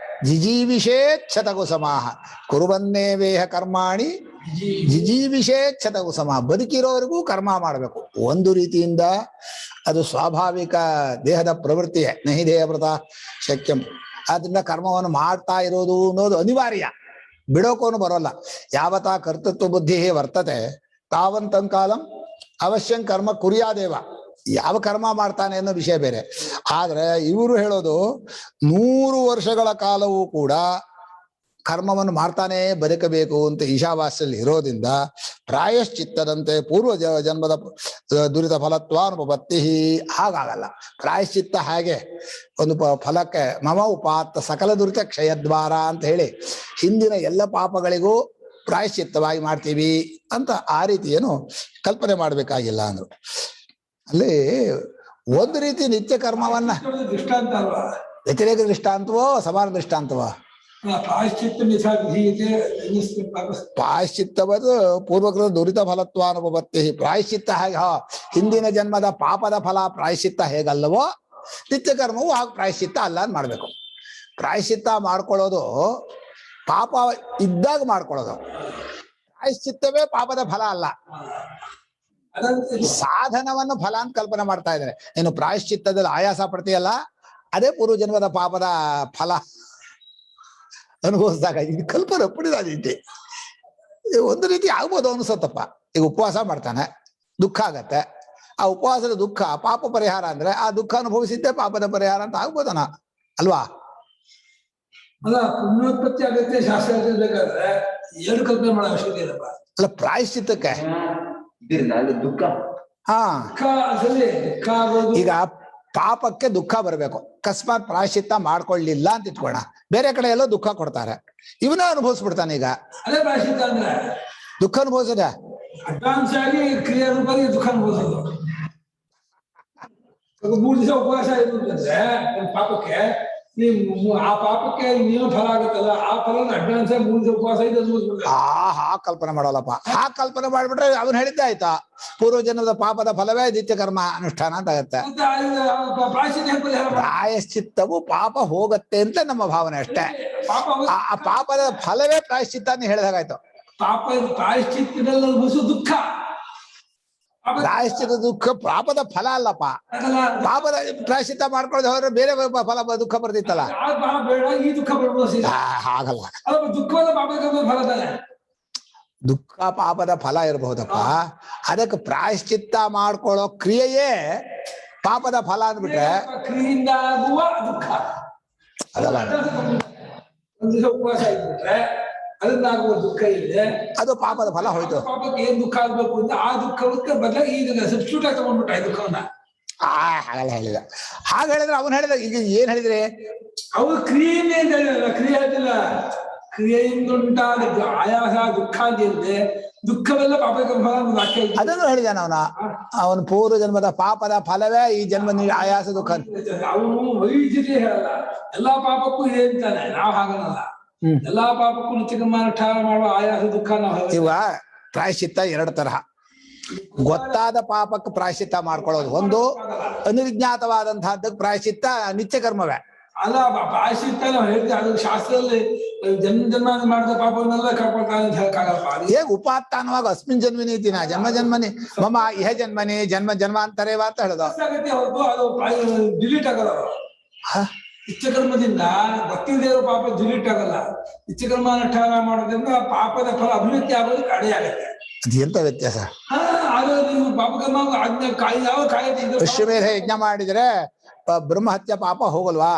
B: ಜಿಜೀವಿಷೇಚ್ಛತಗು ಸಮಾಹ ಕುರುವನ್ನೇವೇಹ ಕರ್ಮಾಣಿ ಜಿಜೀವಿಷೇಚ್ಛತಗು ಸಮಾಹ. ಬದುಕಿರೋವರೆಗೂ ಕರ್ಮ ಮಾಡಬೇಕು. ಒಂದು ರೀತಿಯಿಂದ ಅದು ಸ್ವಾಭಾವಿಕ ದೇಹದ ಪ್ರವೃತ್ತಿಯೇ. ನಹಿ ದೇಹವ್ರತ ಶಕ್ಯಂ. ಆದ್ರಿಂದ ಕರ್ಮವನ್ನು ಮಾಡ್ತಾ ಇರೋದು ಅನ್ನೋದು ಅನಿವಾರ್ಯ, ಬಿಡೋಕೋನು ಬರೋಲ್ಲ. ಯಾವತಾ ಕರ್ತೃತ್ವ ಬುದ್ಧಿ ವರ್ತತೆ ತಾವಂತಂ ಕಾಲಂ ಅವಶ್ಯಂ ಕರ್ಮ ಕುರ್ಯಾದೇವ. ಯಾವ ಕರ್ಮ ಮಾಡ್ತಾನೆ ಅನ್ನೋ ವಿಷಯ ಬೇರೆ. ಆದ್ರೆ ಇವರು ಹೇಳೋದು 100 ವರ್ಷಗಳ ಕಾಲವೂ ಕೂಡ ಕರ್ಮವನ್ನು ಮಾಡ್ತಾನೆ ಬದುಕಬೇಕು ಅಂತ ಈಶಾವಾಸ್ಯಲ್ಲಿ ಇರೋದ್ರಿಂದ ಪ್ರಾಯಶ್ಚಿತ್ತದಂತೆ ಪೂರ್ವ ಜನ್ಮದ ದುರಿತ ಫಲತ್ವಾನುಪತ್ತಿ ಹಾಗಾಗಲ್ಲ. ಪ್ರಾಯಶ್ಚಿತ್ತ ಹಾಗೆ ಒಂದು ಫಲಕ್ಕೆ ಮಮ ಉಪಾತ್ತ ಸಕಲ ದುರಿತ ಕ್ಷಯದ್ವಾರ ಅಂತ ಹೇಳಿ ಹಿಂದಿನ ಎಲ್ಲ ಪಾಪಗಳಿಗೂ ಪ್ರಾಯಶ್ಚಿತ್ತವಾಗಿ ಮಾಡ್ತೀವಿ ಅಂತ ಆ ರೀತಿ ಏನು ಕಲ್ಪನೆ ಮಾಡ್ಬೇಕಾಗಿಲ್ಲ ಅಂದ್ರು. ಅಲ್ಲಿ ಒಂದು ರೀತಿ ನಿತ್ಯ ಕರ್ಮವನ್ನ
C: ದೃಷ್ಟಾಂತ ಅಲ್ವಾ?
B: ವ್ಯತಿರೇಕ ದೃಷ್ಟಾಂತವೋ ಸಮಾನ ದೃಷ್ಟಾಂತವೋ? ಪ್ರಾಯಶ್ಚಿತ್ತವದು ಪೂರ್ವಕೃತ ದುರಿತ ಫಲತ್ವಾನುಪತ್ತಿ. ಪ್ರಾಯಶ್ಚಿತ್ತ ಹೇಗೆ ಹಿಂದಿನ ಜನ್ಮದ ಪಾಪದ ಫಲ ಪ್ರಾಯಶ್ಚಿತ್ತ ಹೇಗಲ್ಲವೋ ನಿತ್ಯ ಕರ್ಮವು ಹಾಗೆ ಪ್ರಾಯಶ್ಚಿತ್ತ ಅಲ್ಲ ಅಂತ ಮಾಡ್ಬೇಕು. ಪ್ರಾಯಶ್ಚಿತ್ತ ಮಾಡ್ಕೊಳ್ಳೋದು ಪಾಪ ಇದ್ದಾಗ ಮಾಡ್ಕೊಳ್ಳೋದು, ಪ್ರಾಯಶ್ಚಿತ್ತವೇ ಪಾಪದ ಫಲ ಅಲ್ಲ. ಸಾಧನವನ್ನು ಫಲ ಅಂತ ಕಲ್ಪನೆ ಮಾಡ್ತಾ ಇದ್ದಾರೆ. ನೀನು ಪ್ರಾಯಶ್ಚಿತ್ತದಲ್ಲಿ ಆಯಾಸ ಪಡ್ತೀಯಲ್ಲ, ಅದೇ ಪೂರ್ವ ಜನ್ಮದ ಪಾಪದ ಫಲ ಅನುಭವಿಸಿದಾಗ ಇದು ಕಲ್ಪನೆ ಪಡಿದಾಗಿದೆ. ಒಂದು ರೀತಿ ಆಗ್ಬೋದು ಅನ್ಸತ್ತಪ್ಪ. ಈಗ ಉಪವಾಸ ಮಾಡ್ತಾನೆ, ದುಃಖ ಆಗತ್ತೆ. ಆ ಉಪವಾಸದ ದುಃಖ ಪಾಪ ಪರಿಹಾರ ಅಂದ್ರೆ ಆ ದುಃಖ ಅನುಭವಿಸಿದ್ದೆ ಪಾಪದ ಪರಿಹಾರ ಅಂತ ಆಗ್ಬೋದನ ಅಲ್ವಾ?
C: ಅಲ್ಲ, ಪುಣ್ಯೋತ್ಪತ್ತಿ ಆಗತ್ತೆ ಶಾಸ್ತ್ರ ಬೇಕಾದ್ರೆ ಎರಡು ಕಲ್ಪನೆ ಮಾಡೋ ಅವಶ್ಯಕತೆ ಇಲ್ಲಪ್ಪ.
B: ಅಲ್ಲ, ಪ್ರಾಯಶ್ಚಿತ್ತಕ್ಕೆ
D: ದುಃಖ
B: ಈಗ ಪಾಪಕ್ಕೆ ದುಃಖ ಬರ್ಬೇಕು. ಅಕಸ್ಮಾತ್ ಪ್ರಾಯಶ್ಚಿತ್ತ ಮಾಡ್ಕೊಳ್ಳಿಲ್ಲ ಅಂತ ಇಟ್ಕೋಣ, ಬೇರೆ ಕಡೆ ಎಲ್ಲೋ ದುಃಖ ಕೊಡ್ತಾರೆ, ಇವನ ಅನುಭವಿಸ್ಬಿಡ್ತಾನೆ. ಈಗ
C: ಅದೇ ಪ್ರಾಯಶ್ಚಿತ್ತ ಅಂದ್ರೆ
B: ದುಃಖ ಅನುಭವಿಸದ
C: ಅಡ್ವಾನ್ಸ್ ಆಗಿ ಕ್ರಿಯೆ ರೂಪದಲ್ಲಿ ದುಃಖ ಅನುಭವಿಸೋದು. 3 ದಿವಸ ಉಪವಾಸ ಇರುತ್ತಂದ್ರೆ ಪಾಪಕ್ಕೆ, ಆ ಪಾಪಕ್ಕೆ ನೀನು ಫಲ ಆಗುತ್ತಲ್ಲ, ಆ ಫಲನ ಅಡ್ವಾನ್ಸ್ ಆಗಿ 3 ದಿವಸ ಉಪವಾಸ ಇದೆ ಅನುಭವಿಸ್ಬಿಡ್ತಾರೆ.
B: ಹಾ ಕಲ್ಪನೆ ಮಾಡೋಲ್ಲಪ್ಪ. ಆ ಕಲ್ಪನೆ ಮಾಡ್ಬಿಟ್ರೆ ಅವನು ಹೇಳಿದ್ದೆ ಆಯ್ತಾ, ಪೂರ್ವ ಜನ್ಮದ ಪಾಪದ ಫಲವೇ ನಿತ್ಯ ಕರ್ಮ ಅನುಷ್ಠಾನ ಅಂತ ಆಗತ್ತೆ. ಪ್ರಾಯಶ್ಚಿತ್ತವು ಪಾಪ ಹೋಗತ್ತೆ ಅಂತ ನಮ್ಮ ಭಾವನೆ ಅಷ್ಟೇ. ಆ ಪಾಪದ ಫಲವೇ ಪ್ರಾಯಶ್ಚಿತ್ತ ಅಂತ ಹೇಳಿದಾಗಾಯ್ತು.
C: ಪಾಪ ಪ್ರಾಯಶ್ಚಿತ್ತದಲ್ಲಿ ಅನುಭವಿಸೋ ದುಃಖ,
B: ಪ್ರಾಯಶ್ಚಿತ್ತ ದುಃಖ ಪಾಪದ ಫಲ ಅಲ್ಲಪ್ಪ. ಪಾಪದ ಪ್ರಾಯಶ್ಚಿತ್ತ ಮಾಡ್ಕೊಳ್ಳೋದು ಹೋದ್ರೆ ಬೇರೆ ಫಲ ದುಃಖ ಬರ್ತಿತ್ತಲ್ಲ,
C: ಬೇಡ ಈ ದುಃಖ ಬರ್ಬೋದು.
B: ಹಾಗಲ್ಲ,
C: ದುಃಖವಲ್ಲ ಪಾಪದ ಫಲ ತಾನೆ.
B: ದುಃಖ ಪಾಪದ ಫಲ ಇರಬಹುದಪ್ಪ. ಅದಕ್ಕೆ ಪ್ರಾಯಶ್ಚಿತ್ತ ಮಾಡ್ಕೊಳ್ಳೋ ಕ್ರಿಯೆಯೇ ಪಾಪದ ಫಲ ಅಂದ್ಬಿಟ್ರೆ
C: ಕ್ರಿಯೆಯಿಂದ ಆಗುವ ದುಃಖ
B: ಅದಲ್ಲ.
C: ಒಂದು ದಿವಸ ಉಪವಾಸ ಇದ್ಬಿಟ್ರೆ ಅದನ್ನಾಗುವ ದುಃಖ ಇದೆ,
B: ಅದು ಪಾಪದ ಫಲ ಹೋಯ್ತು.
C: ಪಾಪಕ್ಕೆ ಏನ್ ದುಃಖ ಆಗ್ಬೇಕು ಅಂತ ಆ ದುಃಖಕ್ಕೆ ಬದಲಾಗಿ ಈಗ ಸಬ್ಸ್ಟಿಟ್ಯೂಟ್ ಆಗಿ ತಗೊಂಡ್ಬಿಟ್ಟ ಈ ದುಃಖವನ್ನ.
B: ಹಾಗಲ್ಲ ಹೇಳಿದ. ಹಾಗೆ ಹೇಳಿದ್ರೆ ಅವನು ಹೇಳಿದ. ಈಗ ಏನ್ ಹೇಳಿದ್ರೆ
C: ಅವ್ರು ಕ್ರಿಯೆಯನ್ನೇ ಅಂತ ಹೇಳಿಲ್ಲ, ಕ್ರಿಯೆ ಹೇಳ್ತಿಲ್ಲ. ಕ್ರಿಯೆಯಿಂದ ಉಂಟಾದ ಆಯಾಸ ದುಃಖ ಅಂತ ಹೇಳಿದ್ರೆ ದುಃಖವೆಲ್ಲ ಪಾಪಕ್ಕೆ ಫಲ ವಾಕ್ಯ.
B: ಅದನ್ನು ಹೇಳಿದಾನ ಅವನು ಪೂರ್ವ ಜನ್ಮದ ಪಾಪದ ಫಲವೇ ಈ ಜನ್ಮ ಆಯಾಸ ದುಃಖ.
C: ಅವನು ವೈದ್ಯತೆ ಹೇಳಲ್ಲ, ಎಲ್ಲಾ ಪಾಪಕ್ಕೂ ಇದೆ ಅಂತಾನೆ. ನಾವು ಹಾಗಲ್ಲ, ಎಲ್ಲಾ ಪಾಪಕ್ಕೂ ನಿತ್ಯಕರ್ಮಾನುಷ್ಠಾನ ಮಾಡುವ ಆಯಾಸ ದುಃಖ ನಾವು.
B: ಇವ ಪ್ರಾಯಶ್ಚಿತ್ತ 2 ತರಹ. ಗೊತ್ತಾದ ಪಾಪಕ್ಕೆ ಪ್ರಾಯಶ್ಚಿತ್ತ ಮಾಡ್ಕೊಳ್ಳೋದು ಒಂದು, ಅನಿರ್ಜ್ಞಾತವಾದಂತಹದ್ದಕ್ಕೆ ಪ್ರಾಯಶ್ಚಿತ್ತ ನಿತ್ಯ ಕರ್ಮವೇ
C: ಅಲ್ಲ. ಪ್ರಾಯಶ್ಚಿತ್ತ ನಾವು ಹೇಳ್ತೀವಿ, ಅದು ಶಾಸ್ತ್ರದಲ್ಲಿ ಜನ್ಮ ಮಾಡಿದ ಪಾಪವನ್ನೆಲ್ಲ ಕಳ್ಕೊಳ್ತಾನೆ ಅಂತ ಹೇಳಕ್ಕಾಗಲ್ಲ.
B: ಹೇಗೆ ಉಪಾತ್ತ ಅನ್ನುವಾಗ ಅಸ್ಮಿನ್ ಜನ್ಮನಿ ದಿನ ಜನ್ಮ ಜನ್ಮನಿ ಮಮ ಇಹ ಜನ್ಮನಿ ಜನ್ಮ ಜನ್ಮಾಂತರೇವ ಅಂತ ಹೇಳೋದು.
C: ಅದು ಡಿಲೀಟ್ ಆಗಲ್ಲ. ನಿತ್ಯಕರ್ಮದಿಂದ ಗೊತ್ತಿಲ್ಲದೆ ಇರೋ ಪಾಪ ಡಿಲೀಟ್ ಆಗಲ್ಲ. ನಿತ್ಯಕರ್ಮಾನುಷ್ಠಾನ ಮಾಡೋದ್ರಿಂದ ಪಾಪದ ಫಲ ಅಭಿವೃದ್ಧಿ ಆಗೋದಕ್ಕೆ ಅಡೆ ಆಗತ್ತೆ.
B: ಅದೆಂತ ವ್ಯತ್ಯಾಸ?
C: ನೀವು ಪಾಪಕರ್ಮ ಯಾವ ಕಾಯ್ದೆ
B: ಅಶ್ವಮೇಧ ಯಜ್ಞ ಮಾಡಿದ್ರೆ ಬ್ರಹ್ಮಹತ್ಯ ಪಾಪ ಹೋಗಲ್ವಾ?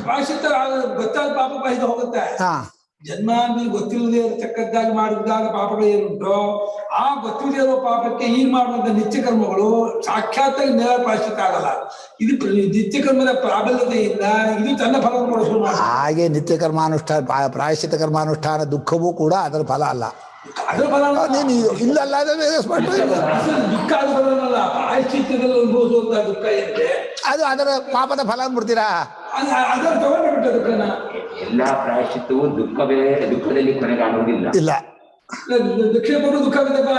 C: ಪ್ರಾಯಶ್ಚಿತ್ತ ಗೊತ್ತಾದ ಪಾಪ ಬಾಹಿದ ಹೋಗುತ್ತೆ. ಜನ್ಮಾಂತಿ ಗೊತ್ತಿಲ್ಲದೆ ಇರತಕ್ಕದ್ದಾಗಿ ಮಾಡಿದಾಗ ಪಾಪಗಳು ಏನುಂಟೋ ಆ ಗೊತ್ತಿಲ್ಲದೆ ಇರೋ ಪಾಪಕ್ಕೆ ಈಗ ಮಾಡುವಂತ ನಿತ್ಯ ಕರ್ಮಗಳು ಸಾಕ್ಷಾತ್ತಾಗಿ ನೇರ ಪ್ರಾಯಶ್ಚಿತ್ತ ಆಗಲ್ಲ. ಇದು ನಿತ್ಯ ಕರ್ಮದ ಪ್ರಾಬಲ್ಯತೆಯಿಂದ ಇದು ತನ್ನ ಫಲವನ್ನು ಕೊಡಿಸೋಣ.
B: ಹಾಗೆ ನಿತ್ಯ ಕರ್ಮಾನುಷ್ಠಾನ ಪ್ರಾಯಶ್ಚಿತ್ತ ಕರ್ಮಾನುಷ್ಠಾನ ದುಃಖವೂ ಕೂಡ ಅದರ ಫಲ ಅಲ್ಲ.
C: ಅದರ ಫಲ
B: ಇಲ್ಲಲ್ಲ,
C: ದುಃಖ ಅದು ಫಲನಲ್ಲ. ಪ್ರಾಯಶ್ಚಿತ್ತದಲ್ಲಿ ಅನುಭವಿಸುವಂತಹ ದುಃಖ ಏನಿದೆ
B: ಅದು ಅದರ ಪಾಪದ ಫಲ ಅಂದ್ಬಿಡ್ತೀರಾ?
C: ಅದರ ತಗೊಂಡ್ಬಿಟ್ಟ ದುಃಖನ.
D: ಎಲ್ಲಾ ಪ್ರಾಯಶ್ಚಿತ್ತವು ದುಃಖದಲ್ಲಿ ಕೊನೆಗಾಣುವುದಿಲ್ಲ.
B: ಇಲ್ಲ,
C: ದಕ್ಷಿಣ ಕೊಡು ದುಃಖ ಆಗುತ್ತಪ್ಪ.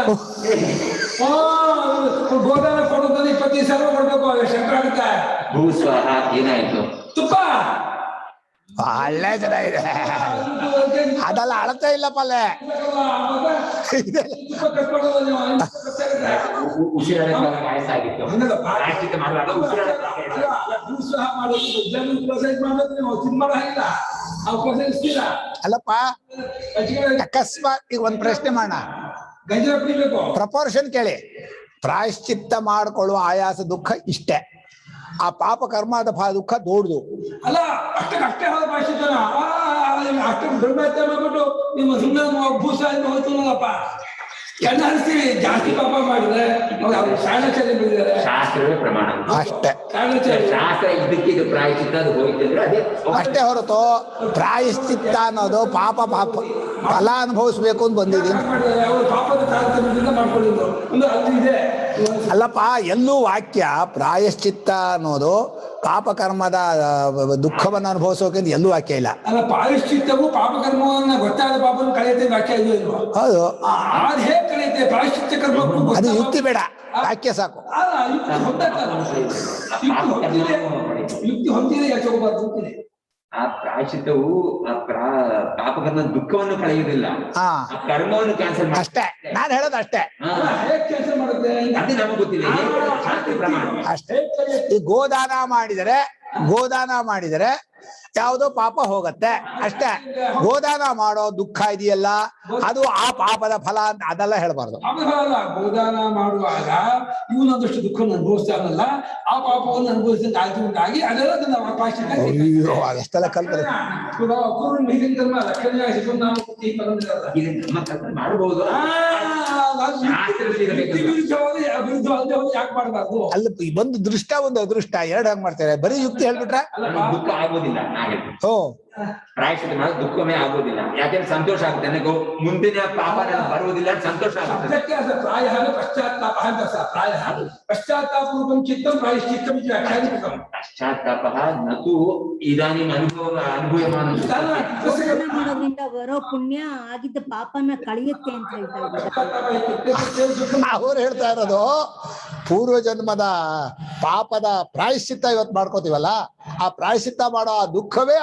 C: ಗೋದಾನ ಕೊಡೋದನ್ನ 25 ಸಾವಿರ ಕೊಡ್ಬೇಕು, ಶಂಕರ ಆಗುತ್ತೆ.
D: ಭೂಸ್ವಾಹ ಏನಾಯ್ತು?
C: ತುಪ್ಪ
B: ಒಳ್ಳೆ ಚೆನ್ನಾಗಿದೆ. ಅದೆಲ್ಲ ಅಳತೆ ಇಲ್ಲಪ್ಪ ಅಲ್ಲೇ.
D: ವಯಸ್ಸಾಗಿತ್ತು ಪ್ರಾಯಶ್ಚಿತ್ತ ಮಾಡುವಾಗ
B: ಅಲ್ಲಪ್ಪ, ಅಕಸ್ಮಾತ್ ಈಗ ಒಂದ್ ಪ್ರಶ್ನೆ ಮಾಡೋಣ.
C: ಗಂಜಲ ಕುಡಿಬೇಕು.
B: ಪ್ರಪೋರ್ಷನ್ ಕೇಳಿ. ಪ್ರಾಯಶ್ಚಿತ್ತ ಮಾಡ್ಕೊಳ್ಳುವ ಆಯಾಸ ದುಃಖ ಇಷ್ಟೇ. ಆ ಪಾಪ ಕರ್ಮದ ದುಃಖ ದೊಡ್ಡದು
C: ಅಲ್ಲ. ಅಷ್ಟೇ ಹೋದ ಪ್ರಾಯಶ್ಚಿತ್ತನ ಅಷ್ಟು ದುರ್ಬಳಕೆ ಮಾಡ್ಬಿಟ್ಟು ನಿಮ್ಮ ಸುಮ್ಮನೆ ಭೂಸ ಎಂದು ಹೋಗ್ತೀನಲ್ಲಪ್ಪ. ಕೆಣ್ಣ ಹರಿಸ್ತೀವಿ. ಜಾಸ್ತಿ ಪಾಪ ಮಾಡಿದ್ರೆ ಶಾಣಾಚಾರ್ಯ ಬಿಟ್ಟಿದ್ದಾರೆ.
D: ಶಾಸ್ತ್ರವೇ ಪ್ರಮಾಣ
B: ಅಷ್ಟೇ.
D: ಶಾಸ್ತ್ರ ಇದಕ್ಕೆ ಇದು ಪ್ರಾಯಶ್ಚಿತ್ತ ಅದು ಹೋಯ್ತಂದ್ರೆ ಅದೇ
B: ಅಷ್ಟೇ ಹೊರತು ಪ್ರಾಯಶ್ಚಿತ್ತ ಅನ್ನೋದು ಪಾಪ ಫಲ ಅನುಭವಿಸ್ಬೇಕು ಅಂತ ಬಂದಿದ್ದೀನಿ.
C: ಅವರು ಪಾಪದ ತಾರತಮ್ಯದಿಂದ ಮಾಡ್ಕೊಂಡಿದ್ರು ಒಂದು ಅದು ಇದೆ.
B: ಅಲ್ಲಪ್ಪ, ಎಲ್ಲೂ ವಾಕ್ಯ ಪ್ರಾಯಶ್ಚಿತ್ತ ಅನ್ನೋದು ಪಾಪ ಕರ್ಮದ ದುಃಖವನ್ನು ಅನುಭವಿಸೋಕೆ ಎಲ್ಲೂ ವಾಕ್ಯ ಇಲ್ಲ.
C: ಅಲ್ಲ, ಪ್ರಾಯಶ್ಚಿತ್ತವು ಪಾಪಕರ್ಮವನ್ನ ಗೊತ್ತಾದ ಪಾಪನ ಕಳೆಯುತ್ತೆ ವಾಕ್ಯ ಇದು ಇಲ್ವಾ?
B: ಹೌದು,
C: ಅದು ಹೇಗೆ ಕಳೆಯುತ್ತೆ? ಪ್ರಾಯಶ್ಚಿತ್ತ ಕರ್ಮಕ್ಕೂ
B: ಅದು ಯುಕ್ತಿ ಬೇಡ, ವಾಕ್ಯ ಸಾಕು.
C: ಯುಕ್ತಿ ಹೊಂದಿದೆ ಯಾಕೆ
D: ಆ ಪ್ರಾಯಶ್ಚಿತ್ತವು ಪಾಪಕರ್ಮ ದುಃಖವನ್ನು ಕಳೆಯುವುದಿಲ್ಲ, ಆ ಕರ್ಮವನ್ನು ಕ್ಯಾನ್ಸಲ್ ಮಾಡಿ
B: ಅಷ್ಟೇ. ನಾನು ಹೇಳೋದು ಅಷ್ಟೇ.
C: ಕ್ಯಾನ್ಸಲ್ ಮಾಡುತ್ತೆ
D: ಅದು ನಮಗೆ ಗೊತ್ತಿಲ್ಲ. ಶಾಸ್ತ್ರ ಪ್ರಮಾಣ
B: ಅಷ್ಟೇ. ಈ ಗೋದಾನ ಮಾಡಿದರೆ ಯಾವುದೋ ಪಾಪ ಹೋಗತ್ತೆ ಅಷ್ಟೇ. ಗೋದಾನ ಮಾಡೋ ದುಃಖ ಇದೆಯಲ್ಲ, ಅದು ಆ ಪಾಪದ ಫಲ ಅಂತ ಅದೆಲ್ಲ ಹೇಳ್ಬಾರ್ದು.
C: ಅಲ್ಲ, ಗೋದಾನ ಮಾಡುವಾಗ ಇವನೊಂದಷ್ಟು ದುಃಖವನ್ನು ಅನುಭವಿಸ್ತಾನಲ್ಲ, ಆ ಪಾಪವನ್ನು ಅನುಭವಿಸಿದ ಆಗಿ ಅದೆಲ್ಲ
B: ಅದೆಷ್ಟೆಲ್ಲ ಕಲ್ಪನೆ
D: ಮಾಡಬಹುದು.
C: ಯಾಕೆ ಮಾಡಬಾರ್ದು?
B: ಅಲ್ಲ, ಒಂದು ದೃಷ್ಟ ಒಂದು ಅದೃಷ್ಟ ಎರಡು ಹಂಗ್ ಮಾಡ್ತಾರೆ. ಬರೀ ಯುಕ್ತಿ ಹೇಳ್ಬಿಟ್ರೆ
D: ದುಃಖ ಆಗೋದಿಲ್ಲ.
B: ಓ,
D: ಪ್ರಾಯಶ್ಚಿತ್ತ ಮಾಡಿದ್ರೆ ದುಃಖವೇ ಆಗೋದಿಲ್ಲ. ಯಾಕೆಂದ್ರೆ ಸಂತೋಷ ಆಗುತ್ತೆ, ನನಗೆ ಮುಂದಿನ ಪಾಪ ಬರುವುದಿಲ್ಲ, ಸಂತೋಷ ಆಗುತ್ತೆ.
C: ಪ್ರಾಯ ಪಶ್ಚಾತ್ತಾಪ ಅಂತ ಪ್ರಾಯ ಪಶ್ಚಾತ್ತಾಪ ರೂಪಂ ಚಿತ್ತಂ ಪ್ರಾಯಶ್ಚಿತ್ತಂ ವ್ಯಾಖ್ಯಾನಿತಂ.
D: ಪಶ್ಚಾತ್ತಾಪ ನತು ಇದಾನಿಂ ಅನುಭವಮಾನ
E: ಮಾಡೋದ್ರಿಂದ ಬರೋ ಪುಣ್ಯ ಆಗಿದ್ದ ಪಾಪನ ಕಳೆಯುತ್ತೆ ಅಂತ ಹೇಳ್ತಾರೆ.
B: ಅವ್ರು ಹೇಳ್ತಾ ಇರೋದು ಪೂರ್ವ ಜನ್ಮದ ಪಾಪದ ಪ್ರಾಯಶ್ಚಿತ್ತ ಇವತ್ತು ಮಾಡ್ಕೋತೀವಲ್ಲ, ಆ ಪ್ರಾಯಶ್ಚಿತ್ತ ಮಾಡೋ ಆ ದುಃಖವೇ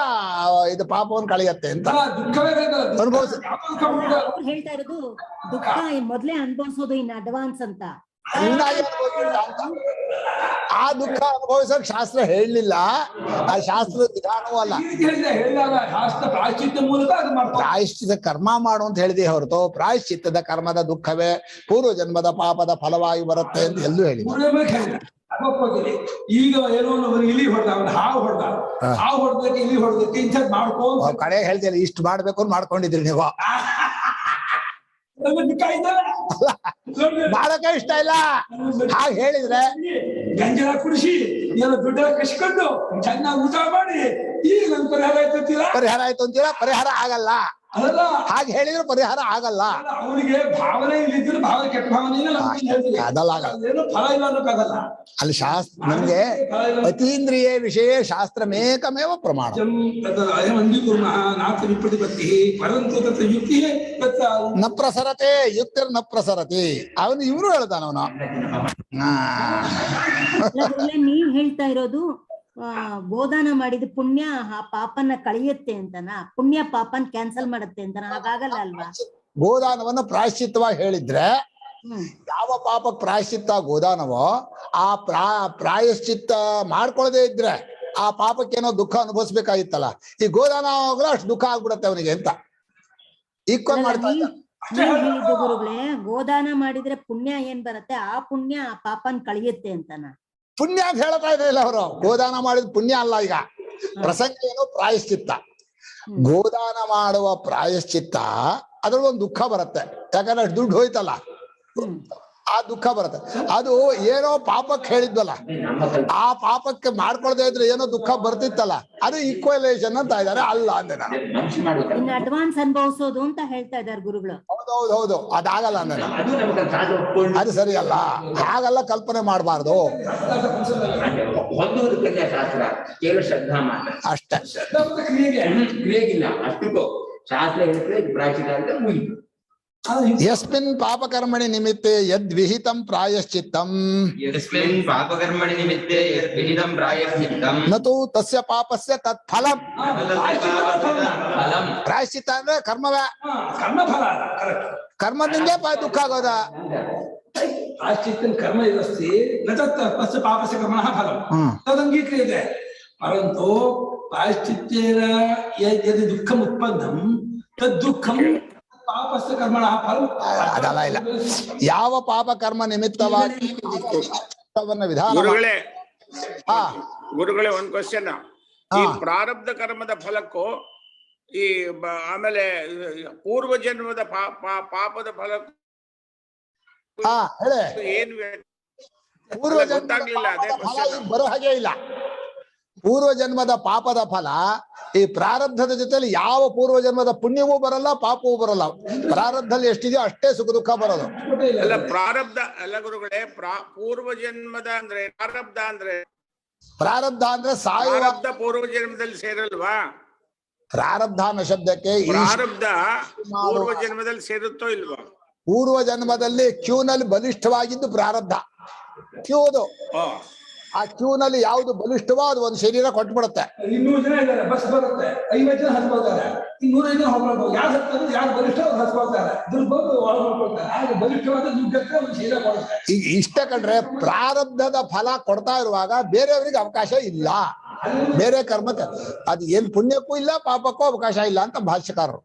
B: ಇದು ಪಾಪವನ್ನು ಕಳೆಯತ್ತೆ ಅಂತ ಅನುಭವಿಸ.
E: ಅವ್ರು ಹೇಳ್ತಾ ಇರೋದು ದುಃಖ ಮೊದ್ಲೇ ಅನುಭವಿಸೋದು ಇನ್ನು ಅಡ್ವಾನ್ಸ್ ಅಂತ.
B: ಆ ದುಃಖ ಅನುಭವಿಸೋಕೆ ಶಾಸ್ತ್ರ ಹೇಳಲಿಲ್ಲ, ಆ ಶಾಸ್ತ್ರದ ವಿಧಾನವೂ ಅಲ್ಲ. ಪ್ರಾಯಶ್ಚಿತ್ತ ಕರ್ಮ ಮಾಡು ಅಂತ ಹೇಳಿದೆ ಹೊರತು ಪ್ರಾಯಶ್ಚಿತ್ತದ ಕರ್ಮದ ದುಃಖವೇ ಪೂರ್ವ ಜನ್ಮದ ಪಾಪದ ಫಲವಾಗಿ ಬರುತ್ತೆ ಅಂತ ಎಲ್ಲೂ ಹೇಳಿಲ್ಲ.
C: ಈಗ ಏನೋ ಇಲಿ ಹೊಡೆದ, ಅವನು ಹಾವು ಹೊಡೆದಕ್ಕೆ ಇಲಿ ಹೊಡೆದಕ್ಕೆ ಇಂಥದ್ದು ಮಾಡ್ಕೋ
B: ಕಡೆ ಹೇಳ್ತೀರಿ. ಇಷ್ಟು ಮಾಡ್ಬೇಕು ಮಾಡ್ಕೊಂಡಿದ್ರಿ ನೀವು. ಮಾಡಕ ಇಷ್ಟ ಇಲ್ಲ ಹಾಗೆ ಹೇಳಿದ್ರೆ
C: ಗಂಜಲ ಕುಡಿಸಿ ಎಲ್ಲ ದುಡ್ಡ ಕಸ್ಕೊಂಡು ಚೆನ್ನಾಗಿ ಊಟ ಮಾಡಿ ಈಗ ನನ್ ಪರಿಹಾರ
B: ಆಯ್ತು ಅಂತೀರಾ? ಪರಿಹಾರ ಆಗಲ್ಲ. ಹಾಗೆ ಹೇಳಿದ್ರು ಪರಿಹಾರ ಆಗಲ್ಲ.
C: ಅವನಿಗೆ ಭಾವನೆ ಇಲ್ಲಿದ್ರು ಭಾವನೆ ಕೆಟ್ಟ ಭಾವನೆ
B: ಅದಲ್ಲ,
C: ಫಲ ಇಲ್ಲ ಅನ್ನೋಕ್ಕಾಗಲ್ಲ.
B: ಅಲ್ಲಿ ಶಾಸ್ತ್ರ ನಮ್ಗೆ ಅತೀಂದ್ರಿಯ ವಿಷಯ ಶಾಸ್ತ್ರ ಮೇಕಮೇವ ಪ್ರಮಾಣ. ನ ಪ್ರಸರತೆ ಯುಕ್ತಿರ್ ನ ಪ್ರಸರತಿ. ಅವನು ಇವ್ರು ಹೇಳ್ತಾನ ಅವನು.
E: ನೀವ್ ಹೇಳ್ತಾ ಇರೋದು ಗೋದಾನ ಮಾಡಿದ ಪುಣ್ಯ ಆ ಪಾಪನ ಕಳೆಯುತ್ತೆ ಅಂತನಾ? ಪುಣ್ಯ ಪಾಪನ್ ಕ್ಯಾನ್ಸಲ್ ಮಾಡುತ್ತೆ ಅಂತನಾ? ಹಾಗಾಗಲ್ಲ ಅಲ್ವಾ?
B: ಗೋದಾನವನ್ನ ಪ್ರಾಯಶ್ಚಿತ್ತವಾಗಿ ಹೇಳಿದ್ರೆ ಯಾವ ಪಾಪಕ್ಕೆ ಪ್ರಾಯಶ್ಚಿತ್ತ ಗೋದಾನವೋ ಆ ಪ್ರಾಯಶ್ಚಿತ್ತ ಮಾಡ್ಕೊಳ್ಳದೆ ಇದ್ರೆ ಆ ಪಾಪಕ್ಕೇನೋ ದುಃಖ ಅನುಭವಿಸ್ಬೇಕಾಗಿತ್ತಲ್ಲ. ಈ ಗೋದಾನ ಹೋಗ್ರೆ ಅಷ್ಟು ದುಃಖ ಆಗ್ಬಿಡತ್ತೆ ಅವನಿಗೆ ಅಂತ ಈಕ್ವಲ್ ಮಾಡ್ತಾ
E: ಹೇಳಿದ್ದು ಗುರುಗಳೇ. ಗೋದಾನ ಮಾಡಿದ್ರೆ ಪುಣ್ಯ ಏನ್ ಬರುತ್ತೆ, ಆ ಪುಣ್ಯ ಆ ಪಾಪನ್ ಕಳೆಯುತ್ತೆ ಅಂತನಾ?
B: ಪುಣ್ಯ ಅಂತ ಹೇಳ್ತಾ ಇದ್ರಿಲ್ಲ ಅವರು. ಗೋದಾನ ಮಾಡಿದ ಪುಣ್ಯ ಅಲ್ಲ. ಈಗ ಪ್ರಸಂಗ ಏನು? ಪ್ರಾಯಶ್ಚಿತ್ತ. ಗೋದಾನ ಮಾಡುವ ಪ್ರಾಯಶ್ಚಿತ್ತ ಅದ್ರಲ್ಲಿ ಒಂದು ದುಃಖ ಬರುತ್ತೆ. ಯಾಕಂದ್ರೆ ಅಷ್ಟು ದುಡ್ಡು ಹೋಯ್ತಲ್ಲ, ಆ ದುಃಖ ಬರುತ್ತೆ. ಅದು ಏನೋ ಪಾಪಕ್ಕೆ ಹೇಳಿದ್ವಲ್ಲ, ಆ ಪಾಪಕ್ಕೆ ಮಾಡ್ಕೊಳ್ದೇ ಇದ್ರೆ ಏನೋ ದುಃಖ ಬರ್ತಿತ್ತಲ್ಲ, ಅದು ಈಕ್ವಲೇಷನ್ ಅಂತ ಇದಾರೆ. ಅಲ್ಲ ಅಂದೆ ನಾನು.
E: ಅಡ್ವಾನ್ಸ್ ಅನುಭವಿಸೋದು ಅಂತ ಹೇಳ್ತಾ ಇದಾರೆ ಗುರುಗಳು.
B: ಹೌದು, ಅದಾಗಲ್ಲ ಅಂದೆ ನಾನು. ಅದು ಸರಿ ಅಲ್ಲ, ಹಾಗೆಲ್ಲ ಕಲ್ಪನೆ ಮಾಡಬಾರ್ದು. ಅಷ್ಟೇ.
D: ಕ್ರಿಯೆಗಿಲ್ಲ ಅಷ್ಟು ಶಾಸ್ತ್ರ ಹೇಳಿದ್ರೆ ಪ್ರಾಯಶ್ಚಿತ್ತ ಅಂತ ಮುಗಿತು.
B: ಯಸ್ಮಿನ್ ಪಾಪಕರ್ಮಣಿ ನಿಮಿತ್ತೆ ಯದ್ ವಿಹಿತಂ ಪ್ರಾಯಶ್ಚಿತ್ತಂ
A: ಯಸ್ಮಿನ್ ಪಾಪಕರ್ಮಣಿ ನಿಮಿತ್ತೆ ಯದ್ ವಿಹಿತಂ ಪ್ರಾಯಶ್ಚಿತ್ತಂ
B: ನತು ತಸ್ಯ ಪಾಪಸ್ಯ ತತ್ ಫಲಂ. ಪ್ರಾಯಶ್ಚಿತ್ತ ಅಂದ್ರೆ ಕರ್ಮವೇ. ಕರ್ಮದಿಂದ ದುಃಖ ಆಗೋದ.
C: ಪ್ರಾಯಶ್ಚಿತ್ತಂ ಕರ್ಮ ಇವಸ್ತಿ ತಸ್ಯ ಪಾಪಸ್ಯ ಕರ್ಮಣಃ ಫಲಂ ತದಂಗೀಕ್ರಿಯತೆ. ಪರಂತು ಪ್ರಾಯಶ್ಚಿತ್ತೇನ ಯದಿ ದುಃಖಂ ಉತ್ಪನ್ನಂ ತದ್ ದುಃಖಂ ಪಾಪಸ್ಯ ಕರ್ಮಣ ಫಲ
B: ಅದಲ್ಲ ಇಲ್ಲ. ಯಾವ ಪಾಪ ಕರ್ಮ ನಿಮಿತ್ತವಾಗಿ ವಿಧಾನ
F: ಗುರುಗಳೇ
B: ಹಾ
F: ಗುರುಗಳೇ ಒಂದ್ ಕ್ವಶನ್. ಈ ಪ್ರಾರಬ್ಧ ಕರ್ಮದ ಫಲಕ್ಕೂ ಈ ಆಮೇಲೆ ಪೂರ್ವ ಜನ್ಮದ ಪಾಪದ ಫಲಕ್ಕೂ
B: ಹಾ ಹೇಳಿ.
F: ಏನ್
B: ಪೂರ್ವ
F: ಗೊತ್ತಾಗ್ಲಿಲ್ಲ, ಅದೇ
B: ಫಲ ಬರೋ ಹಾಗೆ ಇಲ್ಲ. ಪೂರ್ವ ಜನ್ಮದ ಪಾಪದ ಫಲ ಈ ಪ್ರಾರಬ್ಧದ ಜೊತೆಲಿ ಯಾವ ಪೂರ್ವ ಜನ್ಮದ ಪುಣ್ಯವೂ ಬರಲ್ಲ, ಪಾಪವೂ ಬರಲ್ಲ. ಪ್ರಾರಬ್ಧದಲ್ಲಿ ಎಷ್ಟಿದೆಯೋ ಅಷ್ಟೇ ಸುಖ ದುಃಖ ಬರೋದು.
F: ಅಲ್ಲ ಪ್ರಾರಬ್ಧ ಅಲ್ಲ ಗುರುಗಳೇ, ಪೂರ್ವ ಜನ್ಮದ ಅಂದ್ರೆ ಪ್ರಾರಬ್ಧ ಅಂದ್ರೆ
B: ಸಾಯುವ
F: ಪೂರ್ವ ಜನ್ಮದಲ್ಲಿ ಸೇರಲ್ವಾ?
B: ಪ್ರಾರಬ್ಧ ಅನ್ನೋ ಶಬ್ದಕ್ಕೆ
F: ಪ್ರಾರಬ್ಧ ಪೂರ್ವ ಜನ್ಮದಲ್ಲಿ ಸೇರುತ್ತೋ ಇಲ್ವಾ?
B: ಪೂರ್ವ ಜನ್ಮದಲ್ಲಿ ಕ್ಯೂನಲ್ಲಿ ಬಲಿಷ್ಠವಾಗಿದ್ದು ಪ್ರಾರಬ್ಧ. ಕ್ಯೂದು ಆ ಕ್ಯೂನಲ್ಲಿ ಯಾವ್ದು ಬಲಿಷ್ಠವೋ ಅದು ಒಂದು ಶರೀರ ಕೊಟ್ಬಿಡುತ್ತೆ.
C: 200 ಜನ ಇದ್ದಾರೆ, ಬಸ್ ಬರುತ್ತೆ, 50 ಜನ ಹತ್ಕೊಳ್ತಾರೆ, 205 ಜನ ಹೊರಡ್ಬೋದು. ಯಾರು ಹತ್ತಂದ್ರೆ ಯಾರು ಬಲಿಷ್ಠ ಅವ್ರು ಹತ್ಕೊಳ್ತಾರೆ, ದುರ್ಬಂದು ಹೊರಡ್ಕೊಳ್ತಾರೆ. ಹಾಗೆ ಬಲಿಷ್ಠವಾದ ದುಡ್ಡಕ್ಕೆ ಒಂದು ಶರೀರ ಕೊಡುತ್ತೆ.
B: ಈಗ ಇಷ್ಟ ಕಂಡ್ರೆ ಪ್ರಾರಬ್ಧದ ಫಲ ಕೊಡ್ತಾ ಇರುವಾಗ ಬೇರೆಯವರಿಗೆ ಅವಕಾಶ ಇಲ್ಲ. ಬೇರೆ ಕರ್ಮಕ್ಕೆ ಅದು ಏನ್ ಪುಣ್ಯಕ್ಕೂ ಇಲ್ಲ, ಪಾಪಕ್ಕೂ ಅವಕಾಶ ಇಲ್ಲ ಅಂತ ಭಾಷ್ಯಕಾರರು.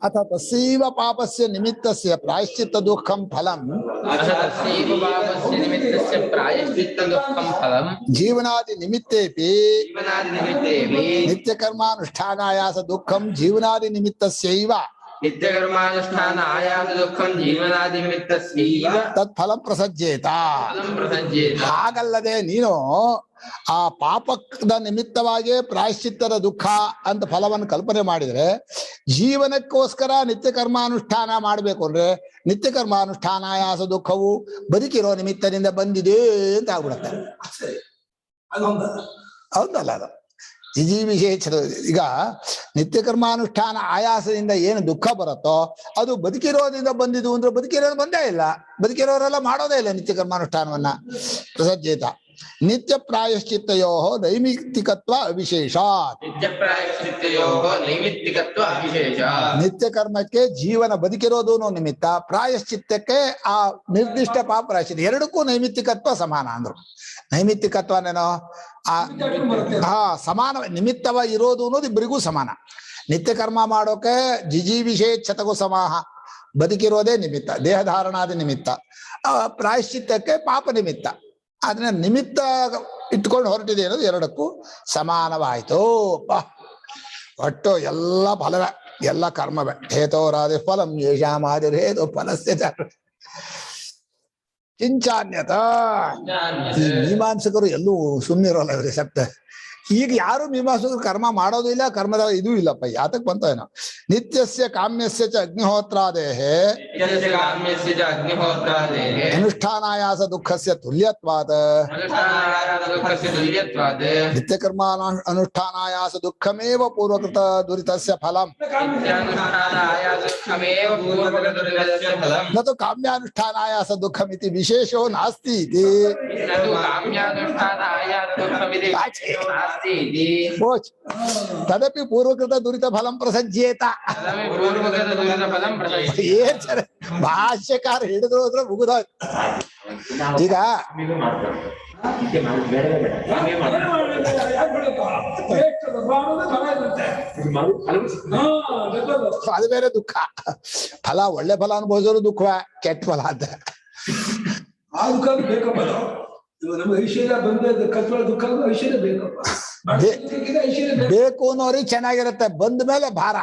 B: ಅಥ ತಸ್ಸೈವ ಪಾಪಸ್ಯ ನಿಮಿತ್ತಸ್ಯ ಪ್ರಾಯಶ್ಚಿತ್ತ ದುಃಖಂ ಫಲಂ ಜೀವನಾದಿ ನಿಮಿತ್ತೇಪಿ ನಿತ್ಯ ಕರ್ಮಾನುಷ್ಠಾನಾಯಾಸ ದುಃಖಂ ಜೀವನಾದಿ ನಿಮಿತ್ತಸ್ಯೈವ
A: ನಿತ್ಯಕರ್ಮಾನುಷ್ಠಾನ ಆಯಾಸ ದುಃಖಂ ಜೀವನಾದಿ ನಿಮಿತ್ತಸ್ಯೈವ
B: ತತ್ಫಲಂ ಪ್ರಸಜ್ಯೇತ. ಹಾಗಲ್ಲದೆ ನೀನು ಆ ಪಾಪದ ನಿಮಿತ್ತವಾಗಿಯೇ ಪ್ರಾಯಶ್ಚಿತ್ತದ ದುಃಖ ಅಂತ ಫಲವನ್ನು ಕಲ್ಪನೆ ಮಾಡಿದ್ರೆ, ಜೀವನಕ್ಕೋಸ್ಕರ ನಿತ್ಯ ಕರ್ಮಾನುಷ್ಠಾನ ಮಾಡ್ಬೇಕು ಅಂದ್ರೆ ನಿತ್ಯ ಕರ್ಮಾನುಷ್ಠಾನ ಆಯಾಸ ದುಃಖವು ಬದುಕಿರೋ ನಿಮಿತ್ತದಿಂದ ಬಂದಿದೆ ಅಂತ ಆಗ್ಬಿಡುತ್ತೆ. ಹೌದಲ್ಲ ಅದು ಜಿಜಿ ವಿಶೇಷ. ಈಗ ನಿತ್ಯ ಕರ್ಮಾನುಷ್ಠಾನ ಆಯಾಸದಿಂದ ಏನು ದುಃಖ ಬರುತ್ತೋ ಅದು ಬದುಕಿರೋದ್ರಿಂದ ಬಂದಿದ್ದು ಅಂದ್ರೆ ಬದುಕಿರೋದು ಬಂದೇ ಇಲ್ಲ. ಬದುಕಿರೋರೆಲ್ಲ ಮಾಡೋದೇ ಇಲ್ಲ ನಿತ್ಯ ಕರ್ಮಾನುಷ್ಠಾನವನ್ನ. ಪ್ರಸಜ್ಜೇತ ನಿತ್ಯ ಪ್ರಾಯಶ್ಚಿತ್ತಯೋ ನೈಮಿತ್ತಿಕತ್ವ ಅವಿಶೇಷ. ನಿತ್ಯ ಕರ್ಮಕ್ಕೆ ಜೀವನ ಬದುಕಿರೋದು ನಿಮಿತ್ತ, ಪ್ರಾಯಶ್ಚಿತ್ತಕ್ಕೆ ಆ ನಿರ್ದಿಷ್ಟ ಪಾಪ ಪ್ರಾಯಶ್ಚಿತ್ತ. ಎರಡಕ್ಕೂ ನೈಮಿತ್ತಿಕತ್ವ ಸಮಾನ ಅಂದ್ರು. ನೈಮಿತ್ತಿಕತ್ವನೇನೋ ಸಮಾನ ನಿಮಿತ್ತವ ಇರೋದು ಅನ್ನೋದು ಇಬ್ಬರಿಗೂ ಸಮಾನ. ನಿತ್ಯ ಕರ್ಮ ಮಾಡೋಕೆ ಜಿಜೀವಿಷೇಚ್ಛತಗೂ ಸಮಾಹ. ಬದುಕಿರೋದೇ ನಿಮಿತ್ತ, ದೇಹಧಾರಣಾದಿ ನಿಮಿತ್ತ. ಪ್ರಾಯಶ್ಚಿತ್ತಕ್ಕೆ ಪಾಪ ನಿಮಿತ್ತ. ಅದನ್ನ ನಿಮಿತ್ತ ಇಟ್ಕೊಂಡು ಹೊರಟಿದೆ ಅನ್ನೋದು ಎರಡಕ್ಕೂ ಸಮಾನವಾಯಿತು. ಒಟ್ಟು ಎಲ್ಲ ಫಲವೇ, ಎಲ್ಲ ಕರ್ಮವೇ. ಹೇತೋರಾದಿ ಫಲಂ ಯೇಷಾಮಾದಿರ್ ಹೇತು ಫಲಸ್ಯ ಕಿಂಚಾನ್ಯತ. ಈ ಮೀಮಾಂಸಕರು ಎಲ್ಲೂ ಸುಮ್ಮನಿರೋಲ್ಲ ಇವ್ರಿಗೆ ಶಬ್ದ. ಈಗ ಯಾರು ಮೀಮಾಂಸಕರು ಕರ್ಮ ಮಾಡೋದು ಇಲ್ಲ, ಕರ್ಮದ ಇದೂ ಇಲ್ಲಪ್ಪ. ಯಾತಕ್ ಬಂತ ಏನೋ. ನಿತ್ಯಸ್ಯ ಕಾಮ್ಯಸ್ಯ ಚ ಅಗ್ನಿಹೋತ್ರಾದೇಹೇ ಅನುಷ್ಠಾನಾಯಾಸ ದುಃಖಸ್ಯ ತುಲ್ಯತ್ವಾತ್ ನಿತ್ಯ ಕರ್ಮ ಅನುಷ್ಠಾನಾಯಾಸ ದುಃಖಮೇವ ಪೂರ್ವಕೃತ ದುರಿತಸ್ಯ ಫಲಂ ನ ತು ಕಾಮ್ಯಾನುಷ್ಠಾನಾಯಾಸ ದುಃಖಮಿತಿ ವಿಶೇಷೋ ನಾಸ್ತಿ ಇತಿ. ತದಪಿ ಪೂರ್ವಕೃತ ದುರಿತ ಫಲಂ ಪ್ರಸಜ್ಯೇತ. ಏನ್ ಭಾಷ್ಯಕಾರ ಹಿಡಿದ್ರು ಅಂದ್ರೆ ಮುಗಿದ. ಈಗ ಅದು ಬೇರೆ ದುಃಖ. ಫಲ ಒಳ್ಳೆ ಫಲ ಅನುಭವಿಸೋರು ದುಃಖ, ಕೆಟ್ಟ ಫಲ ಅಂತ.
C: ಆ ದುಃಖ ಬೇಕಪ್ಪ. ನಮ್ಗೆ ಐಶ್ವರ್ಯ ಬಂದ್ರೆ ಕಷ್ಟಗಳ ದುಃಖ ಐಶ್ವರ್ಯ ಬೇಕಪ್ಪ.
B: ಬೇಕು ಅನ್ನೋರಿಗೆ ಚೆನ್ನಾಗಿರುತ್ತೆ, ಬಂದ ಮೇಲೆ ಭಾರ.